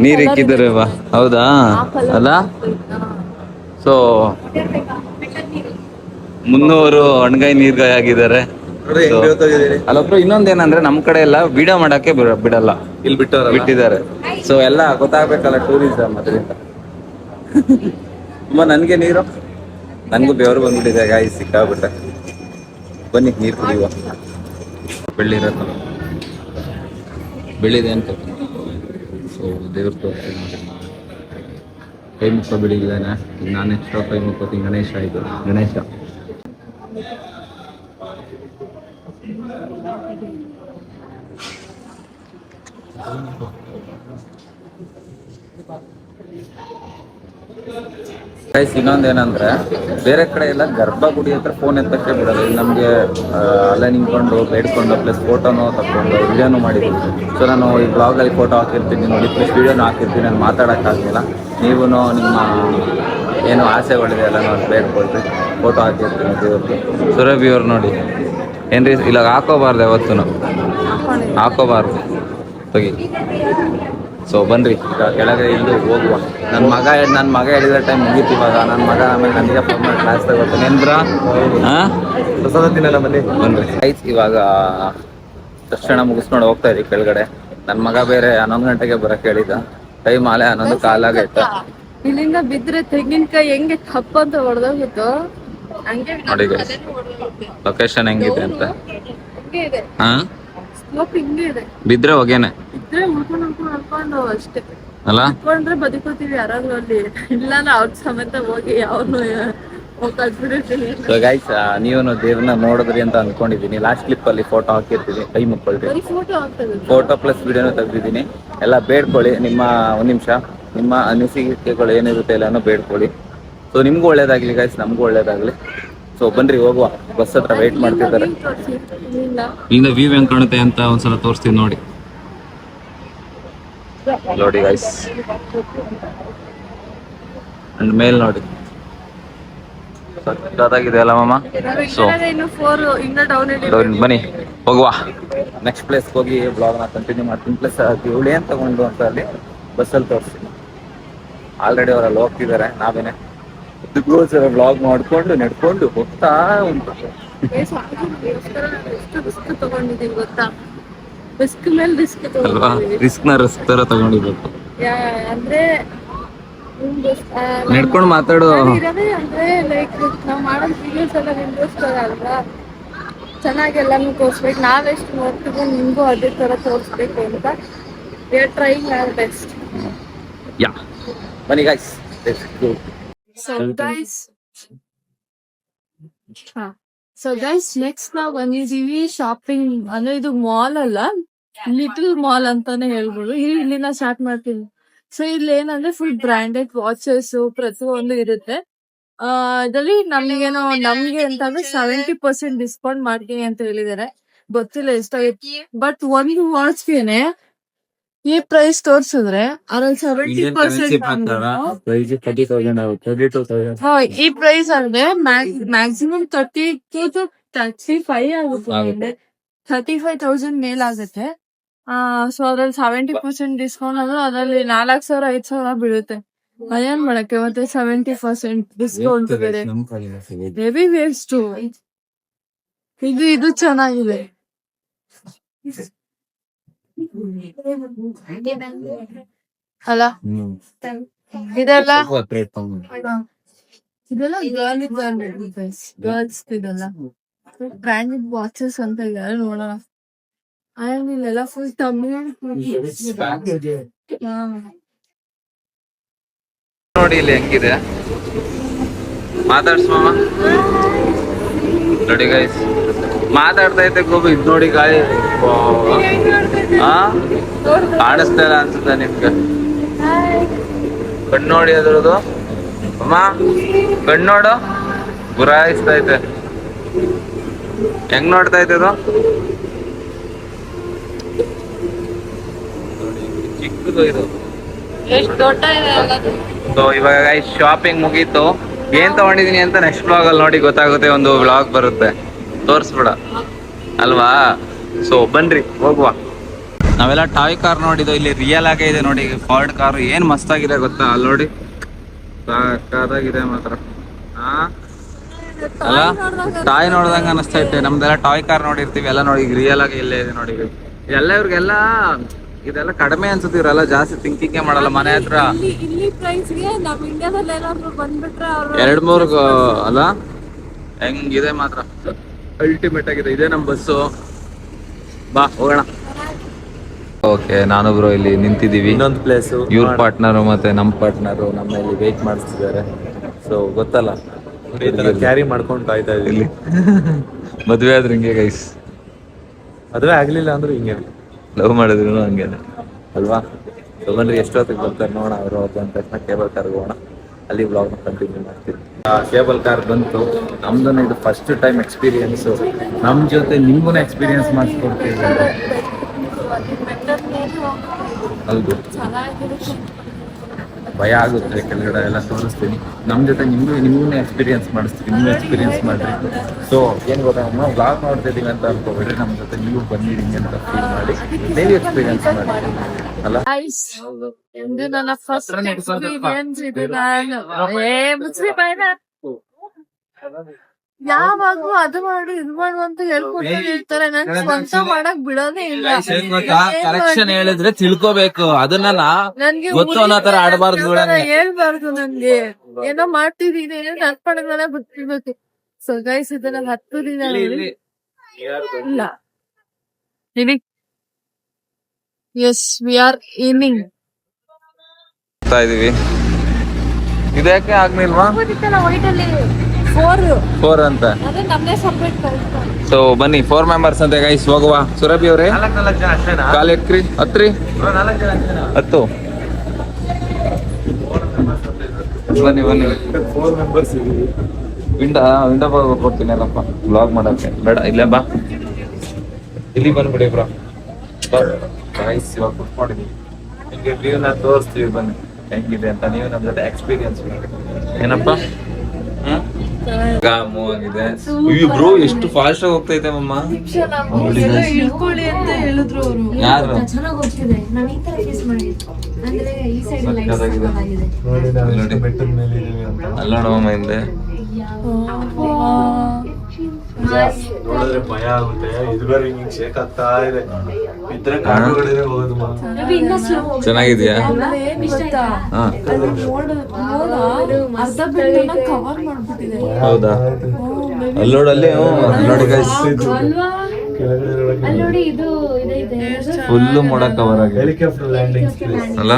ನೀರು ಇಕ್ಕಿದ್ದಾರೆ ವಾ, ಹೌದಾ? ಅಲ್ಲ. ಸೊ 300 ಹಣ್ಗಾಯಿ ನೀರ್ಗಾಯಿ ಆಗಿದ್ದಾರೆ. ಅಲ್ಲೊಬ್ರು ಇನ್ನೊಂದೇನಂದ್ರೆ, ನಮ್ ಕಡೆ ಎಲ್ಲ ವಿಡಿಯೋ ಮಾಡಕ್ಕೆ ಬಿಡಲ್ಲ, ಇಲ್ಲಿ ಬಿಟ್ಟಿದ್ದಾರೆ. ಸೊ ಎಲ್ಲ ಗೊತ್ತಾಗ್ಬೇಕಲ್ಲ, ಟೂರಿಸಂ ಅದರಿಂದ. ನನ್ಗೆ ನೀರು, ನನ್ಗೂ ಬೆವರು ಬಂದ್ಬಿಟ್ಟಿದೆ ಗಾಯಿ, ಸಿಕ್ಕಾಗ್ಬಿಟ್ಟೆ. ಬನ್ನಿ ನೀರು ಕುಡಿಯುವ. ಬೆಳ್ಳಿರತ್ತಲ್ಲ, ಬೆಳ್ಳಿದೆ ಅಂತ. ಸೊ ದೇವ್ರ ತೋರಿಸ್ತೀನಿ ನೋಡಿ. ಕೈ ಮುಖ ಬೆಳಿಗಿದ್ದಾನೆ. ನಾನು ಎಕ್ಸ್ಟ್ರಾ ಕೈ ಮುಕ್ಕೋತೀನಿ. ಗಣೇಶ ಆಯಿತು, ಗಣೇಶ. ಗೈಸ್, ಇನ್ನೊಂದೇನಂದ್ರೆ, ಬೇರೆ ಕಡೆ ಎಲ್ಲ ಗರ್ಭಗುಡಿ ಹತ್ರ ಫೋನ್ ಎತ್ತಕ್ಕೆ ಬಿಡೋದು. ಇಲ್ಲಿ ನಮಗೆ ಅಲ್ಲೇ ನಿಂತ್ಕೊಂಡು ಬೇಡ್ಕೊಂಡು ಪ್ಲಸ್ ಫೋಟೋನು ತಗೊಂಡು ವಿಡಿಯೋನು ಮಾಡಿದ್ವಿ. ಸೊ ನಾನು ಈ ಬ್ಲಾಗಲ್ಲಿ ಫೋಟೋ ಹಾಕಿರ್ತೀನಿ ನೋಡಿ, ಪ್ಲಸ್ ವಿಡಿಯೋನು ಹಾಕಿರ್ತೀನಿ. ನಾನು ಮಾತಾಡೋಕ್ಕಾಗಲಿಲ್ಲ. ನೀವು ನಿಮ್ಮ ಏನು ಆಸೆಗಳಿದೆ ಎಲ್ಲ ನೋಡಿ ಬೇಡ್ಕೊಳ್ರಿ. ಫೋಟೋ ಹಾಕಿರ್ತೀನಿ ದೇವ್ರದ್ದು. ಸುರಭಿ ಅವ್ರು ನೋಡಿ ಏನ್ರಿ ಇಲ್ಲ ಹಾಕೋಬಾರ್ದು ಯಾವತ್ತೂ, ಹಾಕೋಬಾರ್ದು ತೆಗಿ. ಸೊ ಬನ್ರಿ ಈಗ ಕೆಳಗೆ ಇಳಿದು ಹೋಗುವ. ನನ್ನ ಮಗ ಹೇಳಿದ ಟೈಮ್ ಮುಗೀತು ಇವಾಗ. ನನ್ನ ಮಗ ಆಮೇಲೆ ನನಗೆ ಫೋನ್ ಮಾಡಿ ಕ್ಲಾಸ್ ತಗೋತಾನೆ ಏನ್ರ. ಹಾಂ ಪ್ರಸಾದ ತಿನ್ನಲ್ಲ ಬನ್ನಿ ಬನ್ರಿ. ಆಯ್ತು ಇವಾಗ ತಕ್ಷಣ ಮುಗಿಸ್ಕೊಂಡು ಹೋಗ್ತಾ ಇದ್ದೀವಿ ಕೆಳಗಡೆ. ನನ್ನ ಮಗ ಬೇರೆ 11 ಗಂಟೆಗೆ ಬರೋಕ್ಕೆ ಹೇಳಿದ್ದ. ಟೈಮ್ ಆಲೆ 11 ಕಾಲಾಗೈತ. ಇಲ್ಲಿಂದ ಬಿದ್ರೆ ತೆಂಗಿನಕಾಯಿ ಹೆಂಗೆ ಕಪ್ಪ ಅಂತ ಹೊಡೆದೋಗುತ್ತೋ ಹಂಗೆ ನೋಡಿ ಲೊಕೇಶನ್ ಹೆಂಗಿದೆ ಅಂತ. ಹಾ ಹಿಂಗೆ ಇದೆ, ಬಿದ್ರೆ ಹೊಗೆನೆ ಇದ್ರೆ ಉಳ್ಕೊಂಡು ಅಷ್ಟೇ ಅಲ್ಲ. ಉಳ್ಕೊಂಡ್ರೆ ಬದುಕೋತೀವಿ ಯಾರಾದ್ರೂ ಅಲ್ಲಿ, ಇಲ್ಲ ಅವ್ರ ಸಮೇತ ಹೋಗಿ ಯಾವನು ಸೊ ಗೈಸ್ ನೀವು ದೇವ್ರನ್ನ ನೋಡಿದ್ರಿ ಅಂತ ಅನ್ಕೊಂಡಿದ್ದೀನಿ. ಲಾಸ್ಟ್ ಕ್ಲಿಪ್ ಅಲ್ಲಿ ಫೋಟೋ ಹಾಕಿರ್ತೀನಿ, ಕೈ ಮುಕ್ಕೊಳ್ತೀನಿ. Photo plus ವಿಡಿಯೋನು ತೆಗ್ದಿದ್ದೀನಿ. ಎಲ್ಲ ಬೇಡ್ಕೊಳ್ಳಿ. ನಿಮ್ಮ ಒಂದು ನಿಮಿಷ ನಿಮ್ಮ ಅನಿಸಿಕೆಗಳು ಏನಿರುತ್ತೆ ಎಲ್ಲಾನು ಬೇಡ್ಕೊಳ್ಳಿ. ಸೊ ನಿಮ್ಗೂ ಒಳ್ಳೇದಾಗ್ಲಿ ಗೈಸ್, ನಮಗೂ ಒಳ್ಳೇದಾಗ್ಲಿ. ಸೊ ಬನ್ರಿ ಹೋಗುವ. ಬಸ್ ಹತ್ರ ವೇಟ್ ಮಾಡ್ತಿದ್ದಾರೆ. ಇಲ್ಲಿಂದ ವ್ಯೂ ಹೆಂಗ್ ಕಾಣುತ್ತೆ ಅಂತ ಒಂದ್ಸಲ ತೋರಿಸ್ತೀನಿ ನೋಡಿ. ನೋಡಿ ಗೈಸ್ ಅಂಡ್ ಮೇಲ್ ನೋಡಿ ಸಕ್ಕತ್ತಾಗಿದೆ ಅಲ್ಲ ಮಾಮ. ಸೊ ಬನ್ನಿ ಹೋಗುವ. ನೆಕ್ಸ್ಟ್ ಪ್ಲೇಸ್ ಹೋಗಿ ಬ್ಲಾಗ್ನ ಕಂಟಿನ್ಯೂ ಮಾಡ್ತೀನಿ. ಪ್ಲಸ್ ಇವಳು ಏನ್ ತಗೊಂಡು ಅಂತ ಅಲ್ಲಿ ಬಸ್ಸಲ್ಲಿ ತೋರಿಸ್ತೀನಿ. ಆಲ್ರೆಡಿ ಅವರಲ್ಲಿ ಹೋಗ್ತಿದ್ದಾರೆ. ನಾವೇನೆ ಇದಕ್ಕೋಸ್ಕರ ಬ್ಲಾಗ್ ಮಾಡ್ಕೊಂಡು ನಡ್ಕೊಂಡು ಹೋಗ್ತಾ ಉಂಟು. ತಗೊಂಡಿದ್ದೀವಿ ಗೊತ್ತಾ, ರಿಸ್ಕ್ ಮೇಲೆ ರಿಸ್ಕ್ ಅಲ್ವಾ, ರಿಸ್ಕ್ ತರ ತಗೊಂಡಿರ್ಬೇಕು. ಅಂದ್ರೆ ನಡ್ಕೊಂಡು ಮಾತಾಡು. ಅಂದ್ರೆ ಲೈಕ್ ನಾವ್ ಮಾಡೋ ವೀಡಿಯೋಸ್ ಎಲ್ಲ ನಿಮ್ಗೋಸ್ಕರ ಅಲ್ವಾ, ಚೆನ್ನಾಗಿ ಎಲ್ಲಾನು ತೋರಿಸ್ಬೇಕು. ನಾವೆಷ್ಟು ನೋಡ್ತೀವಿ ನಿಮ್ಗೂ ಅದೇ ತರ ತೋರಿಸ್ಬೇಕು ಅಂತ we are trying our best. ಯಾ ಬನ್ನಿ ಗೈಸ್. ಸೊ ಗೈಸ್ ನೆಕ್ಸ್ಟ್ ನಾವು ಬಂದಿದೀವಿ ಶಾಪಿಂಗ್. ಅಂದ್ರೆ ಇದು ಮಾಲ್ ಅಲ್ಲ, ಲಿಟಲ್ ಮಾಲ್ ಅಂತಾನೆ ಹೇಳ್ಬೋದು. ಇಲ್ಲಿಂದ ಸ್ಟಾರ್ಟ್ ಮಾಡ್ತೀವಿ. ಸೊ ಇಲ್ಲಿ ಏನಂದ್ರೆ ಫುಲ್ ಬ್ರಾಂಡೆಡ್ ವಾಚಸ್ ಪ್ರತಿಯೊಂದು ಇರುತ್ತೆ. ಇದರಲ್ಲಿ ನಮ್ಗೆ ಅಂತಂದ್ರೆ 70% ಡಿಸ್ಕೌಂಟ್ ಮಾಡ್ತೀನಿ ಅಂತ ಹೇಳಿದಾರೆ. ಗೊತ್ತಿಲ್ಲ ಎಷ್ಟಾಗೈತಿ, ಬಟ್ ಒಂದು ವಾಚ್ಗೆನೆ ಈ ಪ್ರೈಸ್ ತೋರ್ಸಿದ್ರೆ ಅದ್ರಲ್ಲಿ 70% ಈ ಪ್ರೈಸ್ ಅಂದ್ರೆ ಮ್ಯಾಕ್ಸಿಮಮ್ 32 to 35 ಆಗುತ್ತೆ. 35,000 ಮೇಲಾಗುತ್ತೆ. ಸೊ ಅದ್ರಲ್ಲಿ 70% ಡಿಸ್ಕೌಂಟ್ ಅಂದ್ರೆ ಅದ್ರಲ್ಲಿ 4,000 5,000 ಬೀಳುತ್ತೆ. ಅದೇನ್ ಮಾಡಕ್ಕೆ ಮತ್ತೆ 70% ಡಿಸ್ಕೌಂಟ್ ಬೇರೆ ಹೆವಿ ವೇಸ್ಟ್. ಇದು ಚೆನ್ನಾಗಿದೆ ಅಲ್ಲ. ಇದೆಲ್ಲ ಗರ್ಲ್ಸ್ ಇದೆಲ್ಲ ಬ್ರಾಂಡೆಡ್ ವಾಚಸ್ ಅಂತ ಇದ್ದಾರೆ. ನೋಡೋಣ. ಇಲ್ಲೆಲ್ಲ ಫುಲ್ ತಮಿಳ್ ನೋಡಿ ಇಲ್ಲಿ ಹೆಂಗಿದೆ. ಮಾತಾಡ್ಸ್ ಮಾಮ. ನೋಡಿ ಗೈಸ್ ಮಾತಾಡ್ತಾ ಇದ್ದೆ ಗೋಬಿ. ಇದು ನೋಡಿ ಗಾಳಿ ಕಾಣಿಸ್ತಾ ಇಲ್ಲ ಅನ್ಸುತ್ತೆ ನಿಮ್ಗೆ. ಕಣ್ಣು ನೋಡಿ ಅದ್ರದ್ದು ಅಮ್ಮ, ಕಣ್ಣು ನೋಡು ಗುರಾಯಿಸ್ತಾ ಐತೆ. ಹೆಂಗ್ ನೋಡ್ತಾ ಐತೆ ಅದು? ಚಿಕ್ಕದು ಇದು. ಸೊ ಇವಾಗ ಗೈಸ್ ಶಾಪಿಂಗ್ ಮುಗೀತು. ಏನ್ ತಗೊಂಡಿದೀನಿ ಅಂತ ನೆಕ್ಸ್ಟ್ ಬ್ಲಾಗ್ ಅಲ್ಲಿ ನೋಡಿ ಗೊತ್ತಾಗುತ್ತೆ. ಒಂದು ಬ್ಲಾಗ್ ಬರುತ್ತೆ, ತೋರಿಸ್ಬಿಡ ಅಲ್ವಾ. ಸೊ ಬನ್ರಿ ಹೋಗುವ. ನಾವೆಲ್ಲ ಟಾಯ್ ಕಾರ್ ನೋಡಿದ್ದು. ಇಲ್ಲಿ ರಿಯಲ್ ಆಗೇ ಇದೆ ನೋಡಿ ಫಾರ್ಡ್ ಕಾರು. ಏನ್ ಮಸ್ತಾಗಿದೆ ಗೊತ್ತಾ, ಅಲ್ಲಿ ನೋಡಿ ಸಾಕಾಗಿದೆ ಮಾತ್ರ. ಅಲ್ಲ ಟಾಯ್ ನೋಡ್ದಂಗ ಅನಿಸ್ತಾ ಐತೆ. ನಮ್ದೆಲ್ಲ ಟಾಯ್ ಕಾರ್ ನೋಡಿರ್ತೀವಿ ಎಲ್ಲ ನೋಡಿ. ಈಗ ರಿಯಲ್ ಆಗಿ ಇಲ್ಲೇ ಇದೆ ನೋಡಿ. ಎಲ್ಲ ಇವ್ರಿಗೆಲ್ಲ ಇದೆಲ್ಲ ಕಡಿಮೆ ಅನ್ಸುತ್ತೆ. ಇವರೆಲ್ಲ ಜಾಸ್ತಿ ಥಿಂಕಿಂಗ್ ಮಾಡಲ್ಲ. ಮನೆ ಹತ್ರ ಇಲ್ಲಿ ಪ್ರೈಸ್ಗೆ ನಮ್ ಇಂಡಿಯಾದಲ್ಲಿ ಏನಾದ್ರು ಬಂದ್ಬಿಟ್ರೆ 2-3 ಅಲ್ಲ ಹೆಂಗಿದೆ ಮಾತ್ರ. ಅಲ್ಟಿಮೇಟ್ ಆಗಿದೆ. ಇದೇ ನಮ್ ಬಸ್ಸು. ಬಾ ಹೋಗೋಣ. ಓಕೆ ನಾನು ಬ್ರೋ ಇಲ್ಲಿ ನಿಂತಿದ್ದೀವಿ. ಇನ್ನೊಂದು ಪ್ಲೇಸ್ ಇವ್ರ ಪಾರ್ಟ್ನರು ಮತ್ತೆ ನಮ್ಮ ಪಾರ್ಟ್ನರು ನಮ್ಮಲ್ಲಿ ವೇಟ್ ಮಾಡಿಸ್ತಿದ್ದಾರೆ. ಸೊ ಗೊತ್ತಲ್ಲ ಕ್ಯಾರಿ ಮಾಡ್ಕೊಂಡು ಕಾಯ್ತಾ ಇಲ್ಲಿ. ಮದುವೆ ಆದ್ರೆ ಹಿಂಗೆ ಗೈಸ್. ಮದುವೆ ಆಗ್ಲಿಲ್ಲ ಅಂದ್ರೆ ಹಿಂಗೆ, ಲವ್ ಮಾಡಿದ್ರು ಹಂಗೇನೆ ಅಲ್ವಾ. ಬನ್ರಿ ಎಷ್ಟೊತ್ತಿಗೆ ಬರ್ತಾರೆ ನೋಡೋಣ. ಅವರು ಬಂದ ತಕ್ಷಣ ಕೇಬಲ್ ಕಾರ್ಗೆ ಹೋಗೋಣ. ಅಲ್ಲಿ ವ್ಲಾಗ್ನ ಕಂಟಿನ್ಯೂ ಮಾಡ್ತೀವಿ. ಕೇಬಲ್ ಕಾರ್ ಬಂತು. ನಮ್ದು ಇದು ಫಸ್ಟ್ ಟೈಮ್ ಎಕ್ಸ್ಪೀರಿಯನ್ಸು. ನಮ್ಮ ಜೊತೆ ನಿಮ್ಗೂ ಎಕ್ಸ್ಪೀರಿಯನ್ಸ್ ಮಾಡಿಸ್ಕೊಡ್ತೀವಿ. ಹೌದು ಭಯ ಆಗುತ್ತೆ ಕೆಳಗಡೆ ಎಲ್ಲ ತೋರಿಸ್ತೀನಿ. ನಮ್ಮ ಜೊತೆ ನಿಮ್ಮನ್ನ ಎಕ್ಸ್ಪೀರಿಯನ್ಸ್ ಮಾಡಿಸ್ತೀನಿ, ನೀವು ಎಕ್ಸ್ಪೀರಿಯನ್ಸ್ ಮಾಡಿರಿ. ಸೊ ಏನು ಗೊತ್ತಾ, ನಾವು ಬ್ಲಾಗ್ ಮಾಡ್ತಿದ್ದೀವಿ ಅಂತ ಅನ್ಕೋಬೇಡ್ರಿ, ನಮ್ಮ ಜೊತೆ ನೀವು ಬಂದಿರಿ ಅಂತ ಫೀಲ್ ಮಾಡಿ ನೀವು ಎಕ್ಸ್ಪೀರಿಯನ್ಸ್ ಮಾಡಿ ಅಲ್ಲ. ಇದು ನನ್ನ ಫಸ್ಟ್ ಎಕ್ಸ್ಪೀರಿಯನ್ಸ್. ಇದು ನಾನು ಯಾವಾಗೂ ಅದು ಮಾಡು ಇದು ಮಾಡು ಅಂತ ಹೇಳ್ಕೊಡ್ತಾನೆ ಇರ್ತಾರೆ. ನನ್ ಸ್ವಂತ ಮಾಡಕ್ ಬಿಡೋದೇ ಇಲ್ಲ. ಕರೆಕ್ಷನ್ ಹೇಳಿದ್ರೆ ತಿಳ್ಕೋಬೇಕು, ಅದನ್ನ ನನ್ಗೆ ಗೊತ್ತು ಅನ್ನೋ ತರ ಆಡಬಾರ್ದು, ಹೇಳ್ಬಾರ್ದು. ನನ್ಗೆ ಏನೋ ಮಾಡ್ತಿದೀನಿ ನನ್ ಪಡಗನ ಬಿಟ್ಟಿರ್ಬೇಕು. ಸೊ ಗೈಸ್ ಇದನ್ನ 10 ದಿನ ಇಲ್ಲ. ಎಸ್ ವಿ ಆರ್ ಏಮಿಂಗ್ ಇದೀವಿ. ಇದಕ್ಕೆ ಆಗ್ನಿಲ್ವಾ 4 ಅಂತ. ಸೊ ಬನ್ನಿ 4 ಮೆಂಬರ್ಸ್ ಅಂತ ಗೈಸ್, ಹೋಗುವ. ಸುರಭಿ ಅವರೇ ಕಾಲ್ ಎಕ್ರಿ ಹತ್ರಿ 10 ಬನ್ನಿ 4 ಮೆಂಬರ್ಸ್. ವಿಂಡೋ ಕೊಡ್ತೀನಿ ಅಲ್ಲಪ್ಪ ಬ್ಲಾಗ್ ಮಾಡಕ್ಕೆ, ಬೇಡ ಇಲ್ಲೇ ಬಾ, ಇಲ್ಲಿ ಬಂದ್ಬಿಡಿ ಬ್ರೋ. ಗೈಸ್ ಇವಾಗ ಕುತ್ಕೊಂಡಿದ್ದೀವಿ, ನಿಮಗೆ ವ್ಯೂನ ತೋರಿಸ್ತೀವಿ, ಬನ್ನಿ ಹೆಂಗಿದೆ ಅಂತ. ನೀವು ನಮ್ಮ ಜೊತೆ ಎಕ್ಸ್ಪೀರಿಯನ್ಸ್ ಮಾಡಿ ಏನಪ್ಪ. ಮೂವ್ ಆಗಿದೆ. ಬ್ರೋ ಎಷ್ಟು ಫಾಸ್ಟ್ ಆಗಿ ಹೋಗ್ತಾ ಇದೆ ಮಮ್ಮ. ಇಳ್ಕೊಳ್ಳಿ ಅಂತ ಹೇಳಿದ್ರು ಅವರು. ಯಾರು ಚೆನ್ನಾಗಿ ಹೋಗ್ತಿದೆ. ನಾನು ಈ ತರ ಫೇಸ್ ಮಾಡಿದ್ದೆ ಅಂದ್ರೆ ಈ ಸೈಡ್ ಲೈಟ್ಸ್ ಆಗಿದೆ. ಅಲ್ಲ ನೋಡಮ್ಮ ಹಿಂದೆ ನೋಡಿದ್ರೆ ಭಯ ಆಗುತ್ತೆ. ಇದುವರೆಗೆ ಹಿಂಗ್ ಶೇಕ್ ಆಗ್ತಾ ಇದೆ. ಇದ್ರೆ ಕಾಡುಗಳೇ ಹೋಗೋದು. ಇನ್ನ ಸ್ಲೋ ಚೆನ್ನಾಗಿದ್ಯಾ? ಅರ್ಧ ಬೆಳ್ಳನ ಕವರ್ ಮಾಡ್ಬಿಟ್ಟಿದೆ. ಹೌದಾ? ಅಲ್ಲೋಡಲ್ಲಿ ನೋಡಿ ಗೈಸ್, ಅಲ್ಲಿ ನೋಡಿ ಇದು ಇದೆ ಫುಲ್ ಮೋಡ ಕವರ್ ಆಗಿದೆ. ಹೆಲಿಕಾಪ್ಟರ್ ಲ್ಯಾಂಡಿಂಗ್ ಅಲ್ಲ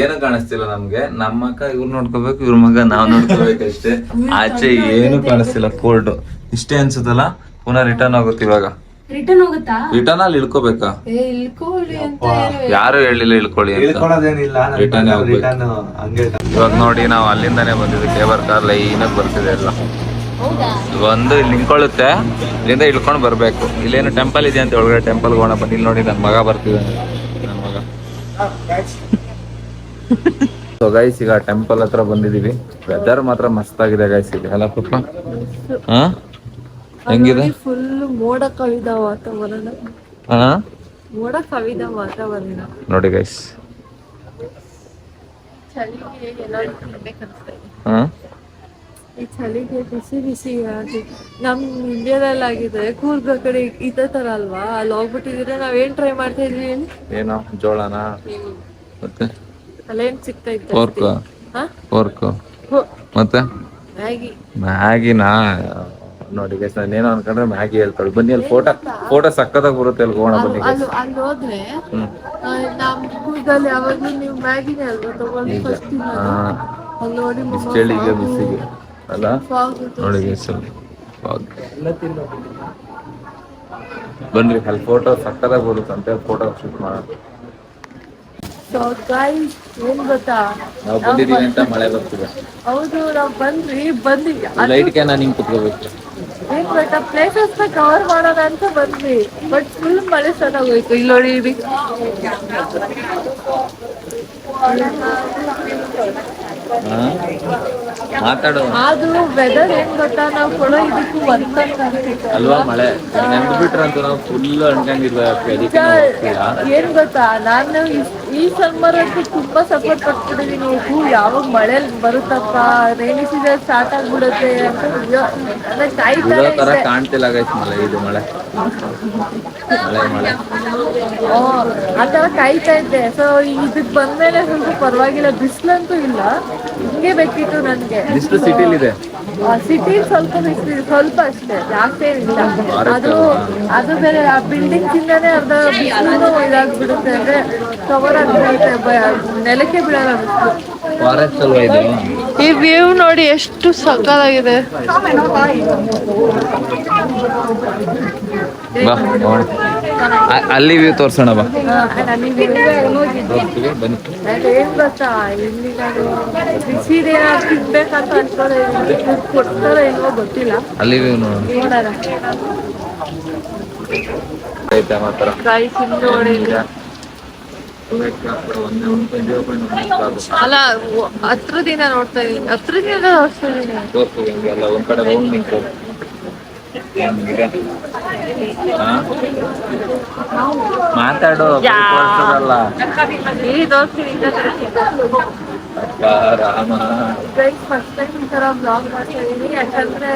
ಏನು ಕಾಣಿಸ್ತಿಲ್ಲ ನಮ್ಗೆ. ನಮ್ಮ ಅಕ್ಕ ಇವ್ರು ನೋಡ್ಕೋಬೇಕು, ಇವ್ರ ಮಗ ನಾವ್ ನೋಡ್ಕೋಬೇಕು ಅಷ್ಟೇ. ಆಚೆ ಏನು ಕಾಣಿಸ್ತಿಲ್ಲ. ಕೋಲ್ಡ್ ಇಷ್ಟೇ ಅನ್ಸುತ್ತಲ್ಲ. ಪುನಃ ರಿಟರ್ನ್ ಆಗುತ್ತೆ ಇವಾಗ. ರಿಟರ್ನ್ ಹೋಗುತ್ತಾ? ರಿಟರ್ನ್ ಅಲ್ಲಿ ಇಳ್ಕೋಬೇಕಾ? ಇಳ್ಕೊಳ್ಳಿ ಅಂತ ಯಾರು ಹೇಳಿಲ್ಲ ಇಳ್ಕೊಳ್ಳಿ ಅಂತ. ಇಳ್ಕೊಳ್ಳೋದೇನಿಲ್ಲ, ರಿಟರ್ನ್ ಹೋಗ್ಬೇಕು. ಹಂಗೆ. ಇವಾಗ ನೋಡಿ ನಾವು ಅಲ್ಲಿಂದಾನೇ ಬಂದಿದ್ವಿ. ಕೇಬಲ್ ಕಾರ್ ಲೈನಾಗ್ ಬರ್ತಿದೆ ಎಲ್ಲ. ಒಂದು ಇಲ್ಲಿ ನಿಂತ್ಕೊಳ್ಳುತ್ತೆ, ಇಲ್ಲಿಂದ ಇಳ್ಕೊಂಡು ಬರ್ಬೇಕು. ಇಲ್ಲೇನು ಟೆಂಪಲ್ ಇದೆ ಅಂತ ಒಳಗಡೆ ಟೆಂಪಲ್ ಹೋಗೋಣ ಬನ್ನಿ. ಇಲ್ಲಿ ನೋಡಿ ನನ್ನ ಮಗ ಬರ್ತಿದ್ದಾನೆ, ನನ್ನ ಮಗ. ಸೊ ಗೈಸ್ ಈಗ ಟೆಂಪಲ್ ಹತ್ರ ಬಂದಿದೀವಿ. ವೆದರ್ ಮಾತ್ರ ಮಸ್ತ್ ಆಗಿದೆ ಗೈಸ್ ಇಲ್ಲಿ ಅಲ್ಲ ಪುಪ್ಪ. ಹಾ ಹೆಂಗಿದೆ? ಫುಲ್ ಮೋಡ ಕವಿದ ವಾತಾವರಣ. ಹಾ ಮೋಡ ಕವಿದ ವಾತಾವರಣ ನೋಡಿ ಗೈಸ್. ಚಳಿಗೆ ಏನಾದ್ರು ತಿನ್ಬೇಕನ್ಸ್ತಾ ಇದೆ. ಹಾ ಈ ಚಳಿಗೆ ಬಿಸಿ ಬಿಸಿ ನಮ್ ಇಂಡಿಯಾದಲ್ಲಾಗಿದೆ. ಕೂರ್ಗ ಕಡೆ ಇದೇ ತರ ಅಲ್ವಾ? ಅಲ್ಲಿ ಹೋಗ್ಬಿಟ್ಟಿದ್ರೆ ನಾವೇನ್ ಟ್ರೈ ಮಾಡ್ತಾ ಇದ್ವಿ ಹೇಳಿ? ಏನೋ ಜೋಳನಾ ಮತ್ತೆ ಅಲ್ಲೇನ್ ಸಿಗ್ತಾ ಇತ್ತು? ಪೋರ್ಕ್ ಮತ್ತೆ ಮ್ಯಾಗಿನಾ? ನೋಡಿ ಗೈಸ್ ನಾನೇನೋ ಅನ್ಕೊಂಡ್ರೆ ಮ್ಯಾಗಿ ಹೇಳ್ತಾಳೆ. ಬನ್ನಿ ಅಲ್ಲಿ ಫೋಟೋ ಸಕ್ಕತ್ತಾಗಿ ಬರುತ್ತೆ, ಅಲ್ಲಿ ಹೋಗೋಣ ಬನ್ನಿ. ಅಲ್ಲಿ ಹೋದ್ರೆ ನಮ್ ಕೂರ್ಗಲ್ಲಿ ಯಾವಾಗ್ಲೂ ನೀವು ಮ್ಯಾಗಿನೇ ಅಲ್ವಾ ತಗೊಂಡು ಫಸ್ಟ್ ಅಲ್ಲಿ ನೋಡಿ ಚಳಿಗೆ ಬಿಸಿಗೆ ಅಲ್ಲ. ನೋಡಿ ಗೈಸ್ ಬನ್ರಿ ಅಲ್ಲಿ ಫೋಟೋ ಸಕ್ಕತ್ತಾಗಿ ಬರುತ್ತೆ ಅಂತ ಫೋಟೋ ಶೂಟ್ ಮಾಡೋಣ. ಸೊ ಗೈಸ್ ಏನ್ ಗೊತ್ತಾ, ನಾವು ಬಂದಿದ್ದೀವಿ ಅಂತ ಮಳೆ ಬರ್ತಿದೆ. ಹೌದು ನಾವು ಬಂದ್ವಿ ಲೈಟ್ ಕ್ಯಾನ್ ನಿಂಗೆ ಕುತ್ಕೋಬೇಕು. ಏನ್ ಗೊತ್ತಾ, ಪ್ಲೇಸಸ್ ನ ಕವರ್ ಮಾಡೋಣ ಅಂತ ಬಂದ್ವಿ. ಬಟ್ ಫುಲ್ ಮಳೆ ಸ್ಟಾರ್ಟ್ ಆಗೋಯ್ತು. ಇಲ್ಲಿ ನೋಡಿ ಮಾತಾಡೋ. ಅದು ವೆದರ್ ಏನ್ ಗೊತ್ತಾ, ನಾವು ಕೊಡೋ ಇದಕ್ಕೂ ಅಲ್ವಾ ಮಳೆ ನೆಂದು ಬಿಟ್ರಂತೂ ನಾವು ಫುಲ್ ಅನ್ಕೊಂಡಿರ್ಬೇಕು. ಏನ್ ಗೊತ್ತಾ, ನಾನು ಈ ಸಮ್ಮರ್ ಅಂತೂ ತುಂಬಾ ಸಪೋರ್ಟ್ ಪಡ್ತಿದ್ದೀನಿ. ಯಾವಾಗ ಮಳೆ ಬರುತ್ತಪ್ಪ, ರೈನಿ ಸೀಸನ್ ಸ್ಟಾರ್ಟ್ ಆಗ್ಬಿಡುತ್ತೆ ಅಂತ ತರ ಕಾಣ್ತಿಲ್ಲ ಗೈಸ್ ಮಳೆ. ಇದು ಮಳೆ ಮಳೆ ಆತರ ಕಾಯ್ತಾ ಇದ್ದೆ. ಸೊ ಇದಕ್ ಬಂದ್ಮೇಲೆ ಸ್ವಲ್ಪ ಪರವಾಗಿಲ್ಲ, ಬಿಸಿಲಂತೂ ಇಲ್ಲ. ಹಿಂಗೆ ಬೇಕಿತ್ತು ನನ್ಗೆ. ಬಿಸಿಲು ಸಿಟಿಲಿ ಇದೆ. ಸಿಟಿ ಸ್ವಲ್ಪ ಬಿಸಿಲು, ಸ್ವಲ್ಪ ಅಷ್ಟೇ, ಜಾಸ್ತಿ ಏನಿಲ್ಲ. ಅದು ಬೇರೆ ಆ ಬಿಲ್ಡಿಂಗ್ಸ್ ಇಂದಾನೆ ಅರ್ಧ ಬಿಸಿಲು ಇದಾಗ್ಬಿಡುತ್ತೆ. ಅಂದ್ರೆ ಕವರ್ ಆಗ್ಬಿಡುತ್ತೆ, ನೆಲಕ್ಕೆ ಬಿಡಲ್ಲ ಬಿಸಿಲು. ಫಾರೆಸ್ಟ್ ಅಲ್ವಾ ಇದು? ಈ ವ್ಯೂ ನೋಡಿ ಎಷ್ಟು ಸಕ್ಕತ್ತಾಗಿದೆ. ಬಾ ಅಲ್ಲಿ ವ್ಯೂ ತೋರ್ಸೋಣ ಬಾ. ಬನ್ನಿ. ಏನ್ ಗೊತ್ತಾ, ಇಲ್ಲಿ ನಾನು ಬಿಸಿದೇನಾದ್ರು ತಿನ್ಬೇಕಂತ ಅನ್ಕೊಳ್ಳೋದು, ಕೊಡ್ತಾರೋ ಇಲ್ವೋ ಗೊತ್ತಿಲ್ಲ. ಅಲ್ಲಿ ವ್ಯೂ ನೋಡೋಣ. ಗಾಯ್ಸ್ ನೋಡಿ ಅಲ್ಲ ಹತ್ರದಿಂದ ನೋಡ್ತಾ ಇದೀನಿ, ಹತ್ರದಿಂದ ನೋಡ್ತಾ ಇದೀನಿ. ಎಲ್ಲ ಒಂದ್ ಕಡೆ ಹೋಗಿ ನಿಂತ್ಕೊ. ಮಾತಾಡು ತೋರ್ಸೋದಲ್ಲ. ಈ ದೋಸ್ತಿ ರಾಮ ಫಸ್ಟ್ ಟೈಮ್ ಈ ತರ ಬ್ಲಾಗ್ ಮಾಡ್ತಾ ಇದೀನಿ, ಯಾಕಂದ್ರೆ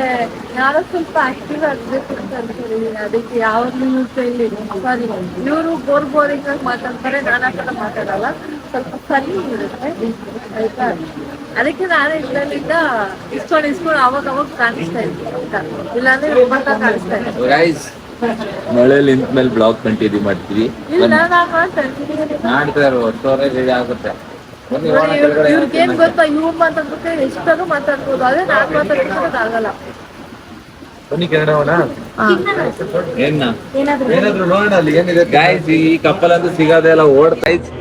ಯಾರೋ ಸ್ವಲ್ಪ ಆಕ್ಟಿವ್ ಆಗ್ಬೇಕು ಅಂತ ಅನ್ಕೊಂಡಿದೀನಿ. ಅದಕ್ಕೆ ಯಾವ ನ್ಯೂಸ್ ಇಲ್ಲಿ ಸಾರಿ ಇವರು ಬೋರಿಂಗ್ ಆಗಿ ಮಾತಾಡ್ತಾರೆ, ನಾನು ಆ ಥರ ಮಾತಾಡಲ್ಲ, ಸ್ವಲ್ಪ ಫನ್ನಿ ಇರುತ್ತೆ ಆಯ್ತಾ. ಅದಕ್ಕೆ ನಾನು ಇದರಲ್ಲಿಂದ ಇಸ್ಕೊಂಡು ಅವಾಗ ಕಾಣಿಸ್ತಾ ಇದ್ದೀನಿ ಅಂತ, ಇಲ್ಲಾಂದ್ರೆ ರೂಪಕ್ಕ ಕಾಣಿಸ್ತಾ ಇದ್ದೀನಿ. ಗೈಸ್ ಮಳೆಯಲ್ಲಿ ನಿಂತ ಮೇಲೆ ಬ್ಲಾಗ್ ಕಂಟಿನ್ಯೂ ಮಾಡ್ತೀವಿ. ಇಲ್ಲ ನಾನು ಮಾಡ್ತೀನಿ ಮಾಡ್ತಾರೆ ಸ್ಟೋರೇಜ್ ಆಗುತ್ತೆ. ಇವ್ರಿಗೇನ್ ಗೊತ್ತಾ, ಇವ್ರು ಮಾತಾಡ್ಬಿಟ್ರೆ ಎಷ್ಟಾದ್ರೂ ಮಾತಾಡ್ಬೋದು, ಅದೇ ನಾನ್ ಮಾತಾಡ್ಬಿಟ್ಟು ಆಗಲ್ಲ. ಬನ್ನಿ ಕೆನಡಾವನ ಏನ ಏನಾದ್ರು ಏನಾದ್ರು ನೋಡೋಣ ಅಲ್ಲಿ ಏನಿದೆ. ಗಾಯ್ಸ್ ಈ ಕಪ್ಪಲ್ ಅಂತೂ ಸಿಗೋದೇ ಇಲ್ಲ, ಓಡ್ತಾ ಇತ್ತು.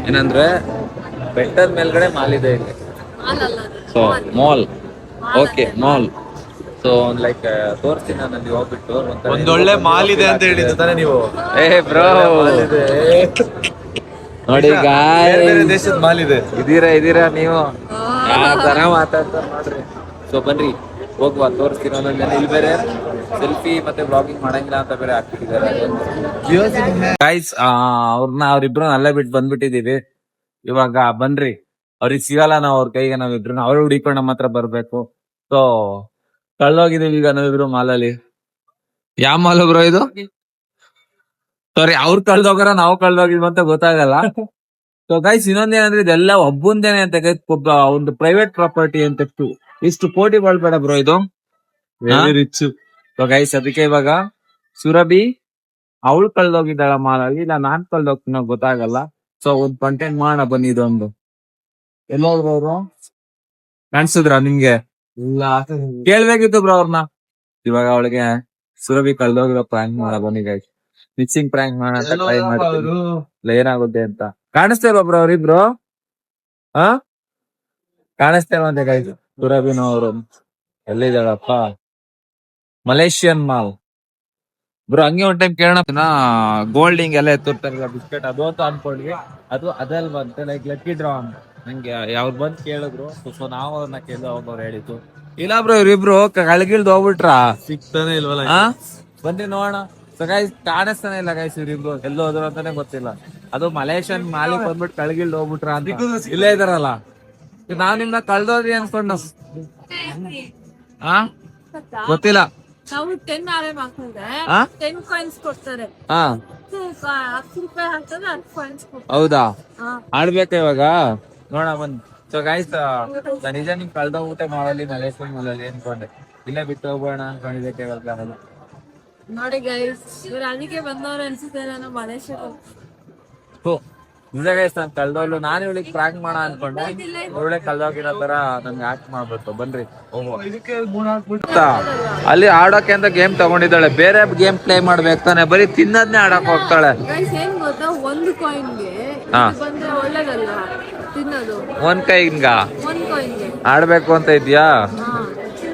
ಏನಂದ್ರೆ ಬೆಟ್ಟದ ಮೇಲ್ಗಡೆ ಮಾಲ್ ಇದೆ ಇಲ್ಲಿ. So mall, okay mall. So like ತೋರಿಸ್ತೀನಿ ನಾನು ಅಲ್ಲಿ ಹೋಗ್ಬಿಟ್ಟು ಒಂದೊಳ್ಳೆ ಮಾಲ್ ಇದೆ ಅಂತ ಹೇಳಿದ್ದು ತಾನೇ ನೀವು? ಏ ಬ್ರೋ ನೋಡಿ ಬೇರೆ ಬೇರೆ ಗಾಯ್ಸ್, ದೇಶದ ಮಾಲ್ ಇದೆ. ಇದೀರಾ ನೀವು ಯಾವ ತರ ಮಾತಾಡ್ತಾರೆ ನೋಡ್ರಿ. ಸೊ ಬನ್ರಿ ಹೋಗುವ, ತೋರಿಸ್ತೀನಿ ಒಂದೊಂದು ಜನ. ಇಲ್ಲಿ ಬೇರೆ ಸೆಲ್ಫಿ ಮತ್ತೆ ಬ್ಲಾಗಿಂಗ್ ಮಾಡಂಗಿಲ್ಲ ಅಂತ ಬೇರೆ ಹಾಕ್ಬಿಟ್ಟಿದ್ದಾರೆ. ಗೈಸ್ ಅವ್ರಿಬ್ರು ಅಲ್ಲೇ ಬಿಟ್ಟು ಬಂದ್ಬಿಟ್ಟಿದೀವಿ. ಇವಾಗ ಬನ್ರಿ, ಅವ್ರಿಗೆ ಸಿಗಲ್ಲ ನಾವು ಅವ್ರ ಕೈಗೆ, ನಾವಿಬ್ರು ಅವ್ರು ಹುಡಿಕೊಂಡು ನಮ್ಮ ಹತ್ರ ಬರ್ಬೇಕು. ಸೊ ಕಳ್ದೋಗಿದೀವಿ ಈಗ ನಾವಿಬ್ರು ಮಾಲಲ್ಲಿ. ಯಾವ ಮಾಲ್ ಬ್ರೋ ಇದು? ಸಾರಿ, ಅವ್ರು ಕಳ್ದೋಗಾರ ನಾವು ಕಳ್ದೋಗಿದ್ವಿ ಅಂತ ಗೊತ್ತಾಗಲ್ಲ. ಸೊ ಗೈಸ್ ಇನ್ನೊಂದೇನಂದ್ರೆ ಇದೆಲ್ಲ ಒಬ್ಬಂದೇನೆ ಅಂತ ಒಬ್ಬ ಒಂದು ಪ್ರೈವೇಟ್ ಪ್ರಾಪರ್ಟಿ ಅಂತ ಇಷ್ಟು ಕೋಟಿ ಬಾಳ್ಬೇಡ ಬ್ರೋ ಇದು. ರಿಚ್. ಸೊ ಗೈಸ್ ಅದಕ್ಕೆ ಇವಾಗ ಸುರಭಿ ಅವಳು ಕಳ್ದೋಗಿದ್ದಾಳ ಮಾಲಲ್ಲಿ, ಇಲ್ಲ ನಾನ್ ಕಳ್ದೋಗ್ತೀನೋ ಗೊತ್ತಾಗಲ್ಲ. ಸೊ ಒಂದ್ ಕಂಟೆಂಟ್ ಮಾಡೋಣ ಬನ್ನಿ. ಇದೊಂದು ಎಲ್ಲೋದ್ರು ಅವರು ಕಾಣಿಸಿದ್ರ ನಿಮ್ಗೆ? ಇಲ್ಲ ಕೇಳ್ಬೇಕಿತ್ತು ಬ್ರೋ ಅವ್ರನ್ನ. ಇವಾಗ ಅವಳಿಗೆ ಸುರಭಿ ಕಳ್ದೋಗಿರೋ ಪ್ರ್ಯಾಂಕ್ ಮಾಡ ಬನ್ನಿ ಗೈಸ್. ಮಿಕ್ಸಿಂಗ್ ಪ್ರ್ಯಾಂಕ್ ಮಾಡೋಣ ಅಂತ ಟ್ರೈ ಮಾಡ್ತೀನಿ, ಇಲ್ಲ ಏನಾಗುತ್ತೆ ಅಂತ. ಕಾಣಿಸ್ತಾ ಇಲ್ವಾ ಬ್ರೋ ಅವ್ರಿಬ್ರು? ಕಾಣಿಸ್ತಾ ಇಲ್ವಂತೆ ಗೈಸ್. ಸುರಭಿನವರು ಎಲ್ಲಿದ್ದಾಳಪ್ಪ? Malaysian mall bro. ಹಂಗೆ ಒಂದ್ ಟೈಮ್ ಕೇಳೋಣ, ಗೋಲ್ಡಿಂಗ್ ಎಲ್ಲ ಎತ್ತಿರ್ತಾರಲ್ಲ ಬಿಸ್ಕೆಟ್, ಅದು ಅಂತ ಅನ್ಕೊಂಡ್ವಿ. ಅದು ಅದಲ್ ಬಂತೆ ಲೈಕ್ ಲಕ್ಕಿ ಡ್ರಾ ಅಂತ. ನಂಗೆ ಅವ್ರು ಬಂದ್ ಕೇಳಿದ್ರು, ಸೊ ನಾವು ಅವ್ರನ್ನ ಕೇಳಿದ್ರು, ಅವಾಗ ಅವ್ರು ಹೇಳಿದ್ರು. ಇಲ್ಲ ಬ್ರೋ ಇವ್ರಿಬ್ರು ಕಳ್ಗಿಳ್ದು ಹೋಗ್ಬಿಟ್ರ, ಸಿಗ್ತಾನೆ ಇಲ್ವಲ್ಲ. ಬನ್ನಿ ನೋಡೋಣ. ಸೊ ಗೈಸ್ ಕಾಣಿಸ್ತಾನೆ ಇಲ್ಲ ಗೈಸ್, ಇವ್ರಿಬ್ರು ಎಲ್ಲೋ ಹೋದ್ರು ಅಂತಾನೆ ಗೊತ್ತಿಲ್ಲ. ಅದು ಮಲೇಷಿಯನ್ ಮಾಲಿಗೆ ಬಂದ್ಬಿಟ್ಟು ಕಳ್ಗಿಳ್ದು ಹೋಗ್ಬಿಟ್ರ ಅಂತ ಇಲ್ಲೇ ಇದಾರಲ್ಲ. ನಾವ್ ನಿಮ್ನ ಕಳ್ದೋದ್ರಿ ಅನ್ಕೊಂಡು ಗೊತ್ತಿಲ್ಲ. ನಾವು 10 RM ಹಾಕಿದ್ರೆ 10 ಕಾಯಿನ್ಸ್ ಕೊಡ್ತಾರೆ. 10 ರೂಪಾಯಿ ಹಾಕಿದ್ರೆ 10 ಕಾಯಿನ್ಸ್ ಕೊಡ್ತಾರೆ. ಹೌದಾ? ಹಾ. ಆಡ್ಬೇಕ ಇವಾಗ ನೋಡ ಬಂದ್. ಸೊ ಗೈಸ್ ನಿಜ ನಿಮ್ ಕಳ್ದೋಗ್ಬಿಟ್ಟೆ ಮಾಡಲಿ ಮಲೇಶ್ವರ ಮಾಡಲಿ ಅನ್ಕೊಂಡೆ, ಇಲ್ಲೇ ಬಿಟ್ಟು ಹೋಗೋಣ ಅನ್ಕೊಂಡಿದ್ದಕ್ಕೆ ಇವಾಗ ನೋಡಿ ಗೈಸ್, ಇವ್ರು ಅದಕ್ಕೆ ಬಂದವ್ರು ಅನ್ಸುತ್ತೆ ನಾನು ಮಲೇಶ್ವರ. ನಿಜ ಗೈಸ್ ನಾನ್ ಕಳ್ದೋಗ್ಲು, ನಾನು ಇವಳಿಗೆ ಪ್ರಾಂಕ್ ಮಾಡ ಅನ್ಕೊಂಡೆ, ಇವಳೆ ಕಳ್ದೋಗಿರೋ ತರ ನಮ್ಗೆ ಆಕ್ಟ್ ಮಾಡ್ಬೇಕು. ಬನ್ರಿ ಅಲ್ಲಿ ಆಡೋಕೆ ಅಂತ ಗೇಮ್ ತಗೊಂಡಿದ್ದಾಳೆ, ಬೇರೆ ಗೇಮ್ ಪ್ಲೇ ಮಾಡ್ಬೇಕು ತಾನೆ, ಬರೀ ತಿನ್ನೋದ್ನೇ ಆಡಕ್ ಹೋಗ್ತಾಳೆ. ಗೈಸ್ ಏನ್ ಗೊತ್ತಾ, ಒಂದು ಕಾಯಿನ್ಗೆ ಬಂದ್ರೆ ಒಳ್ಳೇದಲ್ಲ ತಿನ್ನೋದು. ಒಂದ್ ಕೈಗ ಒಂದ್ ಕಾಯಿನ್ಗೆ ಆಡ್ಬೇಕು ಅಂತ ಇದ್ಯಾ?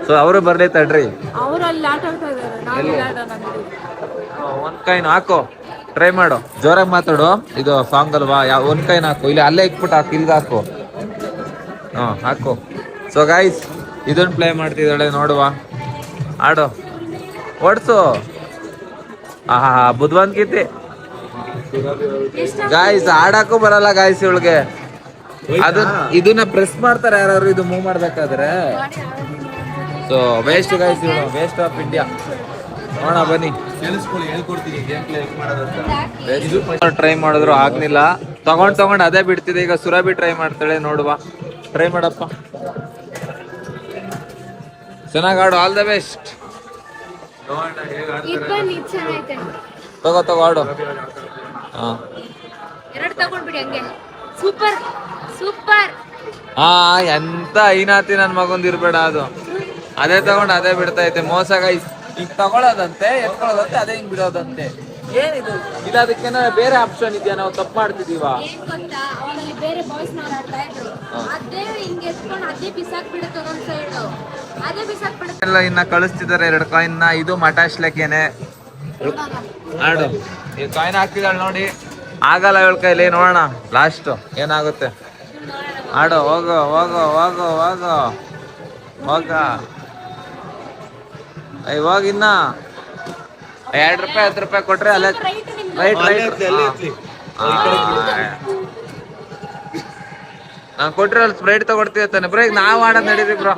ಸೊ ಅವರು ಬರ್ಲಿ ತಡ್ರಿ, ಅವ್ರು ಅಲ್ಲಿ ಆಟ ಆಡ್ತಾ ಇದಾರೆ, ನಾವು ಇಲ್ಲಿ ಆಡೋಣ. ಒಂದ್ ಕೈನ್ ಹಾಕೋ, ಟ್ರೈ ಮಾಡು, ಜೋರಾಗಿ ಮಾತಾಡು. ಇದು ಸಾಂಗ್ ಅಲ್ವಾ, ಒಂದ್ ಕೈನ್ ಹಾಕು, ಇಲ್ಲಿ ಅಲ್ಲೇ ಇಟ್ಬಿಟ್ಟು ಹಾಕು, ಇಲ್ಗ ಹಾಕು. ಹಾಕು. ಸೊ ಗೈಸ್ ಇದನ್ನ ಪ್ಲೇ ಮಾಡ್ತಿದ್ದಾಳೆ, ನೋಡುವ, ಆಡು, ಓಡ್ಸು. ಬುದ್ಧಿವಂತಿಕೆ ಗಾಯ್ಸ್, ಆಡಕ್ಕೂ ಬರಲ್ಲ ಗಾಯ್ಸ್ ಇವಳಿಗೆ. ಇದನ್ನ ಪ್ರೆಸ್ ಮಾಡ್ತಾರೆ ಯಾರು ಇದು ಮೂವ್ ಮಾಡ್ಬೇಕಾದ್ರೆ. ಸೊ ವೇಸ್ಟ್ ಗಾಯ್ಸ್, ಇವಳು ವೇಸ್ಟ್ ಆಫ್ ಇಂಡಿಯಾ. ನೋಡ ಬನ್ನಿ ಹೇಳ್ಕೊಡ್ತೀನಿ ಗೇಮ್ ಪ್ಲೇ ಹೆಂಗ್ ಮಾಡೋದಂತ. ಟ್ರೈ ಮಾಡಿದ್ರು ಆಗ್ಲಿಲ್ಲ, ತಗೊಂಡ್ ಅದೇ ಬಿಡ್ತಿದೆ. ಈಗ ಸುರಭಿ ಟ್ರೈ ಮಾಡ್ತಾಳೆ, ನೋಡುವ, ಟ್ರೈ ಮಾಡಪ್ಪ, ಚೆನ್ನಾಗ್ ಆಡು, ಆಲ್ ದ ಬೆಸ್ಟ್. ತಗೋ ಆಡು. ಎರಡು ತಗೊಂಡ್ಬಿಡಿ ಹಂಗೆ. Super super. ಎಂತ ಐನಾತಿ ನನ್ ಮಗೊಂದ್ ಇರ್ಬೇಡ, ಅದು ಅದೇ ತಗೊಂಡ್ ಅದೇ ಬಿಡ್ತಾ ಐತೆ. ಮೋಸ ಗೈಸ್, ಈಗ ತಗೊಳ್ಳೋದಂತೆ, ಎತ್ಕೊಳ್ಳೋದಂತೆ, ಅದೇ ಹಿಂಗ್ ಬಿಡೋದಂತೆ. ಏನಿದು? ಇಲ್ಲ ಅದಕ್ಕೇನ ಬೇರೆ ಆಪ್ಷನ್ ಇದೆಯಾ? ನಾವು ತಪ್ಪು ಮಾಡ್ತಿದೀವ? ಏನ್ ಗೊತ್ತಾ, ಅವರಲ್ಲಿ ಬೇರೆ ಬಾಯ್ಸ್ ನಾವು ಆಡ್ತಾ ಇದ್ರು, ಅದೇ ಹಿಂಗೆ ಎತ್ಕೊಂಡು ಅದೇ ಬಿಸಾಕ್ ಬಿಡುತ್ತೆ ಒಂದೊಂದ್ ಸೈಡ್, ಅದೇ ಬಿಸಾಕ್ ಬಿಡುತ್ತೆ. ಎಲ್ಲ ಇನ್ನ ಕಳಿಸ್ತಿದಾರೆ 2 ಕಾಯಿನ್. ಇದು ಮಟಾಶ್ಲೆಕ್ಕೇನೆ. ಆಡು, ಈ ಕಾಯಿನ್ ಹಾಕ್ತಿದ್ದಾಳೆ ನೋಡಿ, ಆಗಲ್ಲ ಇವಳ ಕೈಲಿ, ನೋಡೋಣ ಲಾಸ್ಟ್ ಏನಾಗುತ್ತೆ. ಆಡು, ಹೋಗು ಹೋಗು ಹೋಗು ಹೋಗು ಹೋಗ. ಇವಾಗ ಇನ್ನ 2 ರೂಪಾಯಿ 10 ರೂಪಾಯಿ ಕೊಟ್ರೆ ಅಲ್ಲೇ ರೈಟ್ ನಾನು ಕೊಟ್ರೆ ಅಲ್ಲಿ ಸ್ಪ್ರೈಟ್ ತಗೊಡ್ತೀವಿ ತಾನೆ ಬ್ರೋ. ಈಗ ನಾವ್ ಆಡೋದ್ ನಡೀರಿ ಬ್ರೋ.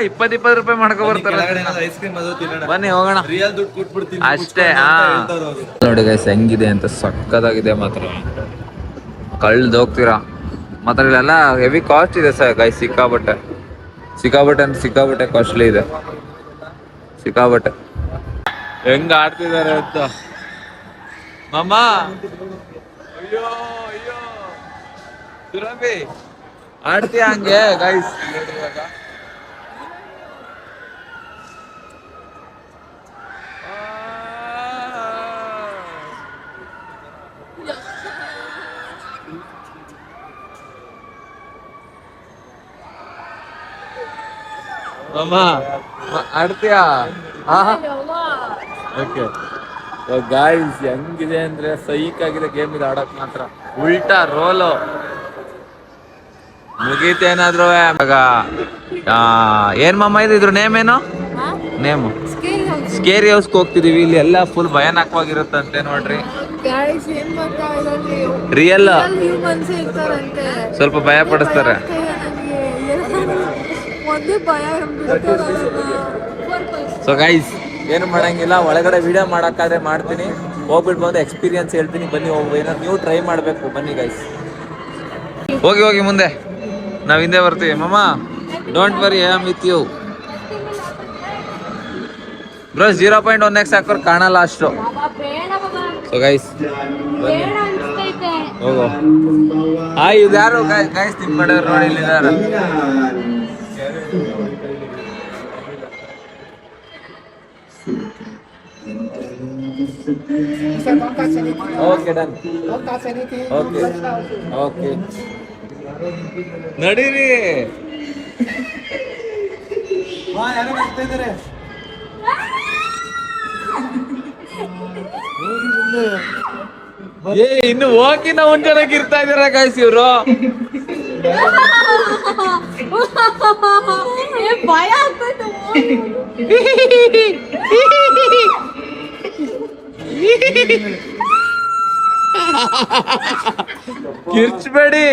20 ರೂಪಾಯಿ ಮಾಡ್ಕೊ ಬರ್ತಾರೆ. ಬನ್ನಿ ಹೋಗೋಣ ಅಷ್ಟೇ. ನೋಡಿ ಗೈಸ್ ಹೆಂಗಿದೆ ಅಂತ, ಸಕ್ಕದಾಗಿದೆ ಮಾತ್ರ. ಕಳ್ದು ಹೋಗ್ತೀರಾ ಮಾತ್ರ. ಇಲ್ಲೆಲ್ಲ ಹೆವಿ ಕಾಸ್ಟ್ ಇದೆ ಸರ್ ಗೈಸ್, ಸಿಕ್ಕಾಬಟ್ಟೆ ಕಾಸ್ಟ್ಲಿ ಇದೆ, ಸಿಕ್ಕಾಬಟ್ಟೆ. ಹೆಂಗ ಆಡ್ತಿದ್ದಾರೆ ಅಂತ ಮಾಮ. ಅಯ್ಯೋ ಅಯ್ಯೋ ಸುರಭಿ ಆಡ್ತೀಯ ಹಂಗೆ ಗೈಸ್. ಮಾಮ ಆಡ್ತೀಯಾ? ಓಕೆ ಗಾಯ್ಸ್, ಹೆಂಗಿದೆ ಅಂದ್ರೆ ಸೈಕ್ ಆಗಿದೆ ಗೇಮ್ ಇದು ಆಡಕ್ ಮಾತ್ರ. ಉಲ್ಟಾ ರೋಲು ಮುಗೀತೇನಾದ್ರು. ಏನ್ ಮಾಮ ಇದ್ರ ನೇಮ್ ಏನು? ನೇಮ್ ಸ್ಕೇರಿ ಹೌಸ್ಗೆ ಹೋಗ್ತಿದೀವಿ. ಇಲ್ಲಿ ಎಲ್ಲ ಫುಲ್ ಭಯಾನಕವಾಗಿರುತ್ತಂತೆ ನೋಡ್ರಿ. ರಿಯಲ್ ಸ್ವಲ್ಪ ಭಯ ಪಡಿಸ್ತಾರೆ. ಸೊ ಗೈಸ್ ಏನು ಮಾಡಂಗಿಲ್ಲ, ಒಳಗಡೆ ವಿಡಿಯೋ ಮಾಡಕ್ಕಾದ್ರೆ ಮಾಡ್ತೀನಿ, ಹೋಗ್ಬಿಟ್ಟು ಬಂದು ಎಕ್ಸ್ಪೀರಿಯನ್ಸ್ ಹೇಳ್ತೀನಿ. ಬನ್ನಿ ಏನಾದ್ರು ನೀವು ಟ್ರೈ ಮಾಡ್ಬೇಕು. ಬನ್ನಿ ಗೈಸ್, ಹೋಗಿ ಮುಂದೆ, ನಾವ್ ಹಿಂದೆ ಬರ್ತೀವಿ. ಮಾಮ don't worry, I am with you bro. 0.1x ಹಾಕೋರು ಕಾಣಲ್ಲ ಅಷ್ಟು. ಸೊ ಗೈಸ್ ಹೋಗೋ. ಇದ್ಯಾರು ಗೈಸ್ ನಿಮ್ ಕಡೆ ನೋಡಿ ಇಲ್ಲಿದ್ದಾರೆ. Okay done. ಓಕೆ ನಡೀರಿ. ಇನ್ನು ಹೋಗಿನ ಮುಂಚೆನಾಗ ಇರ್ತಾ ಇದಾರ ಗಾಯ್ಸ್ ಇವ್ರು. ಭಯ ಆಗ್ತೈತೆ. ಕಿರ್ಚ್ಬೇಡಿ.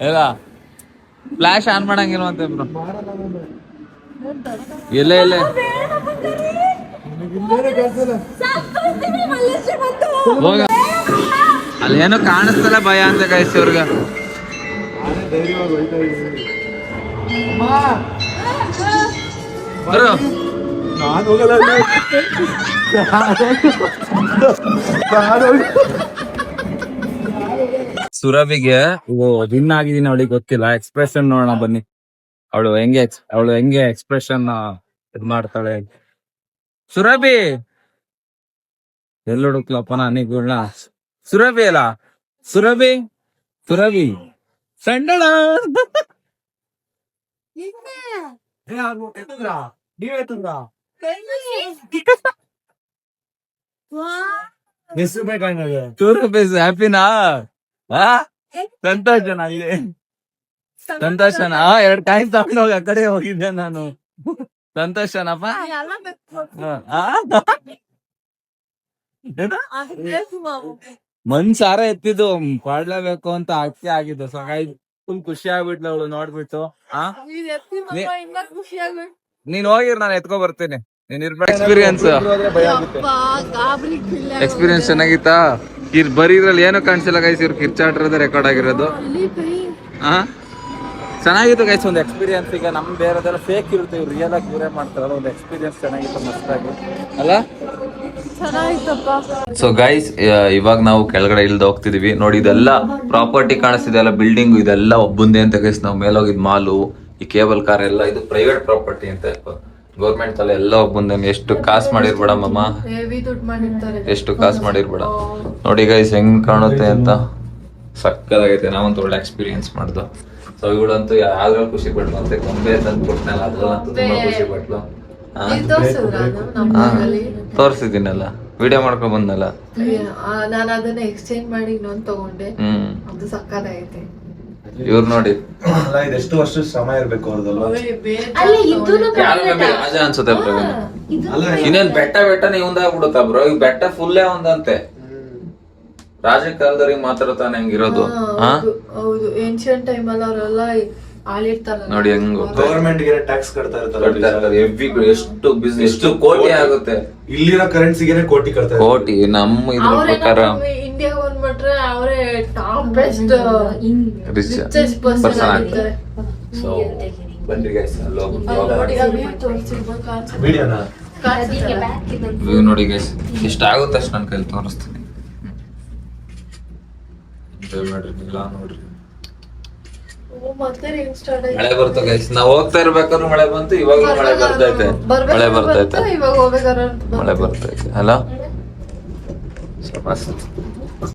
ಎಲ್ಲ ಫ್ಲಾಶ್ ಆನ್ ಮಾಡಂಗಿಲ್ವಂತೆ ಬ್ರೋ. ಇಲ್ಲ ಹೋಗ, ಅಲ್ಲೇನೋ ಕಾಣಿಸ್ತಲ್ಲ ಭಯ ಅಂತ ಗೈಸ್ ಇವ್ರಿಗೆ. ಬರೋ ಸುರಭಿಗೆ ವಿನ್ ಆಗಿದ್ದೀನಿ, ಅವಳಿಗೆ ಗೊತ್ತಿಲ್ಲ. ಎಕ್ಸ್ಪ್ರೆಷನ್ ನೋಡೋಣ ಬನ್ನಿ, ಅವಳು ಹೆಂಗೆ ಎಕ್ಸ್ಪ್ರೆಷನ್ ಇದ್ ಮಾಡ್ತಾಳೆ. ಸುರಭಿ ಎಲ್ಲಿ ಹುಡುಕ್ಲಪ್ಪ ನಾನೀಗ. ಸುರಭಿ ಅಲ್ಲ, ಸುರಭಿ ಸಂಡಳ. ಹ್ಯಾಪಿನಾ? ಸಂತೋಷನಾ? ಇಲ್ಲಿ ಸಂತೋಷನಾ? 2 ಕಾಯಿ ತಗೊಂಡು ಹೋಗಿ ಆ ಕಡೆ ಹೋಗಿದ್ದೆ ನಾನು. ಸಂತೋಷನಪ್ಪ? ಮನ್ಸಾರ ಎತ್ತಿದ್ದು ಪಾಡ್ಲೇಬೇಕು ಅಂತ ಅಕ್ಕೆ ಆಗಿದ್ದು. ಸೊ ಫುಲ್ ಖುಷಿ ಆಗ್ಬಿಟ್ಲು ಅವಳು ನೋಡ್ಬಿಟ್ಟು. ನೀನ್ ಹೋಗಿರ್ ನಾನು ಎತ್ಕೊ ಬರ್ತೀನಿ. ನೀನ್ ಇರ್ಬೇಕು. ಎಕ್ಸ್ಪೀರಿಯನ್ಸ್ ಚೆನ್ನಾಗಿತ್ತಾ? ಬರೀ ಇದ್ರಲ್ಲಿ ಏನು ಕಾಣಿಸಿಲ್ಲ ಗೈಸ್, ಇವ್ರು ಕಿರ್ಚಾಟಿರೋದು ರೆಕಾರ್ಡ್ ಆಗಿರೋದು. ಚೆನ್ನಾಗಿತ್ತು ಗೈಸ್ ಒಂದು ಎಕ್ಸ್ಪೀರಿಯನ್ಸ್. ಈಗ ನಮ್ ಬೇರೆದೆಲ್ಲ ಫೇಕ್ ಇರುತ್ತೆ, ಇವ್ರು ರಿಯಲ್ ಆಗಿ ಇವರೇ ಮಾಡ್ತಾರಲ್ಲ. ಒಂದು ಎಕ್ಸ್ಪೀರಿಯನ್ಸ್ ಚೆನ್ನಾಗಿತ್ತು, ಮಸ್ತಾಗಿ ಅಲ್ಲ? ಸೊ ಗೈಸ್ ಇವಾಗ ನಾವು ಕೆಳಗಡೆ ಇಳ್ದು ಹೋಗ್ತಿದೀವಿ. ನೋಡಿ ಇದೆಲ್ಲ ಪ್ರಾಪರ್ಟಿ ಕಾಣಿಸ್ತಿದೆ ಅಲ್ಲ, ಬಿಲ್ಡಿಂಗ್ ಇದೆಲ್ಲ ಒಬ್ಬಂದೇ ಅಂತ ಗೈಸ್. ನಾವು ಮೇಲೋಗಿದ್ ಮಾಲು, ಈ ಕೇಬಲ್ ಕಾರ್ ಎಲ್ಲ ಇದು ಪ್ರೈವೇಟ್ ಪ್ರಾಪರ್ಟಿ ಅಂತ. ಗೌರ್ಮೆಂಟ್ ತಲೆ ಎಲ್ಲ ಒಬ್ಬಂದೇ. ಎಷ್ಟು ಕಾಸು ಮಾಡಿರ್ಬೇಡ ಮಮ್ಮ, ಎಷ್ಟು ಕಾಸು ಮಾಡಿರ್ಬೇಡ. ನೋಡಿ ಗೈಸ್ ಹೆಂಗ್ ಕಾಣುತ್ತೆ ಅಂತ, ಸಕ್ಕದಾಗೈತೆ. ನಾವಂತೂ ಒಳ್ಳೆ ಎಕ್ಸ್ಪೀರಿಯನ್ಸ್ ಮಾಡ್ದು. ಸೊ ಇವಳಂತೂ ಯಾವ್ದ್ರಲ್ಲಿ ಖುಷಿ ಪಟ್ಲು ಅಂತ ಗೊಂಬೆ ತಂದು ಕೊಟ್ಟನಲ್ಲ ಅದ್ರಲ್ಲಂತೂ ತುಂಬಾ ಖುಷಿ ಪಟ್ಲು. ನೀನ್ ತೋರ್ಸಿದ್ರಾ ಅದು ನಮ್ಮ ಮನೆಯಲ್ಲಿ? ತೋರ್ಸಿದ್ದೀನಲ್ಲ, ವಿಡಿಯೋ ಮಾಡ್ಕೊಂಡ್ ಬಂದಲ್ಲ. ನಾನು ಅದನ್ನ ಎಕ್ಸ್ಚೇಂಜ್ ಮಾಡಿ ಇನ್ನೊಂದ್ ತಗೊಂಡೆ, ಅದು ಸಕ್ಕತ್ತಾಗೈತೆ. ಇವ್ರು ನೋಡಿ ಅಲ್ಲ ಇದೆಷ್ಟು ವರ್ಷ ಶ್ರಮ ಇರ್ಬೇಕು ಅವ್ರದಲ್ವಾ. ಅಲ್ಲ ಇದೂನು ಯಾರು ರಾಜ ಅನ್ಸುತ್ತೆ ಪ್ರವೀಣ್. ಅಲ್ಲ ಇನ್ನೇನ್ ಬೆಟ್ಟನೇ ಇವಂದಾಗ್ಬಿಡುತ್ತಾ ಬ್ರೋ, ಈಗ ಬೆಟ್ಟ ಫುಲ್ಲೇ ಒಂದಂತೆ. ರಾಜ ಕಾಲದವ್ರಿಗೆ ಮಾತ್ರ ತಾನೇ ಹಂಗಿರೋದು. ಹೌದು, ಏನ್ಷಿಯಂಟ್ ಟೈಮ್ ಅಲ್ಲಿ ಅವರೆಲ್ಲ ಆಳಿರ್ತಾರಲ್ಲ ನೋಡಿ ಹೆಂಗು ಗವರ್ಮೆಂಟ್ ಗೆ ಟ್ಯಾಕ್ಸ್ ಕಟ್ತಾ ಇರ್ತಾರೆ. ಎಷ್ಟು ಬಿಸ್ನೆಸ್, ಎಷ್ಟು ಕೋಟಿ ಆಗುತ್ತೆ. ಇಲ್ಲಿರೋ ಕರೆನ್ಸಿಗೆ ಕೋಟಿ ಕಟ್ತಾ ಇರ್ತಾರೆ. ಕೋಟಿ ನಮ್ಮ ಇದ್ರ ಪ್ರಕಾರ ಇಂಡಿಯಾ ಬಂದ್ಬಿಟ್ರೆ ಅವರೇ top best rich richest person ಆಗಿರ್ತಾರೆ. ಸೊ ಬನ್ರಿ ಗೈಸ್, ನೋಡಿ ಅವಿ ತೋರಿಸಿರ್ಬೋದು ಕಾನ್ಸೆಪ್ಟ್. ವಿಡಿಯೋನ ಅದಕ್ಕೆ ಬ್ಯಾಕ್ ಇದೊಂದು ವ್ಯೂ ನೋಡಿ ಗೈಸ್, ಇಷ್ಟ ಆಗುತ್ತೆ ಅಷ್ಟು ನನ್ನ ಕೈಲಿ ತೋರಿಸ್ತೀನಿ. ಎಂಜಾಯ್ ಮಾಡ್ರಿ, ಇಲ್ಲ ನೋಡ್ರಿ. ಮತ್ತೆ ರೇನ್ ಸ್ಟಾರ್ಟ್ ಆಯ್ತು. ಮಳೆ ಬರ್ತು ಗೈಸ್, ನಾವ್ ಹೋಗ್ತಾ ಇರ್ಬೇಕಾದ್ರು ಮಳೆ ಬಂತು, ಇವಾಗ ಮಳೆ ಬರ್ತೈತೆ. ಮಳೆ ಬರ್ತೈತೆ, ಇವಾಗ ಹೋಗ್ಬೇಕಾದ್ರೆ ಮಳೆ ಬರ್ತೈತೆ ಅಲ್ಲ. ಸೊ ಮಸ್ತ್.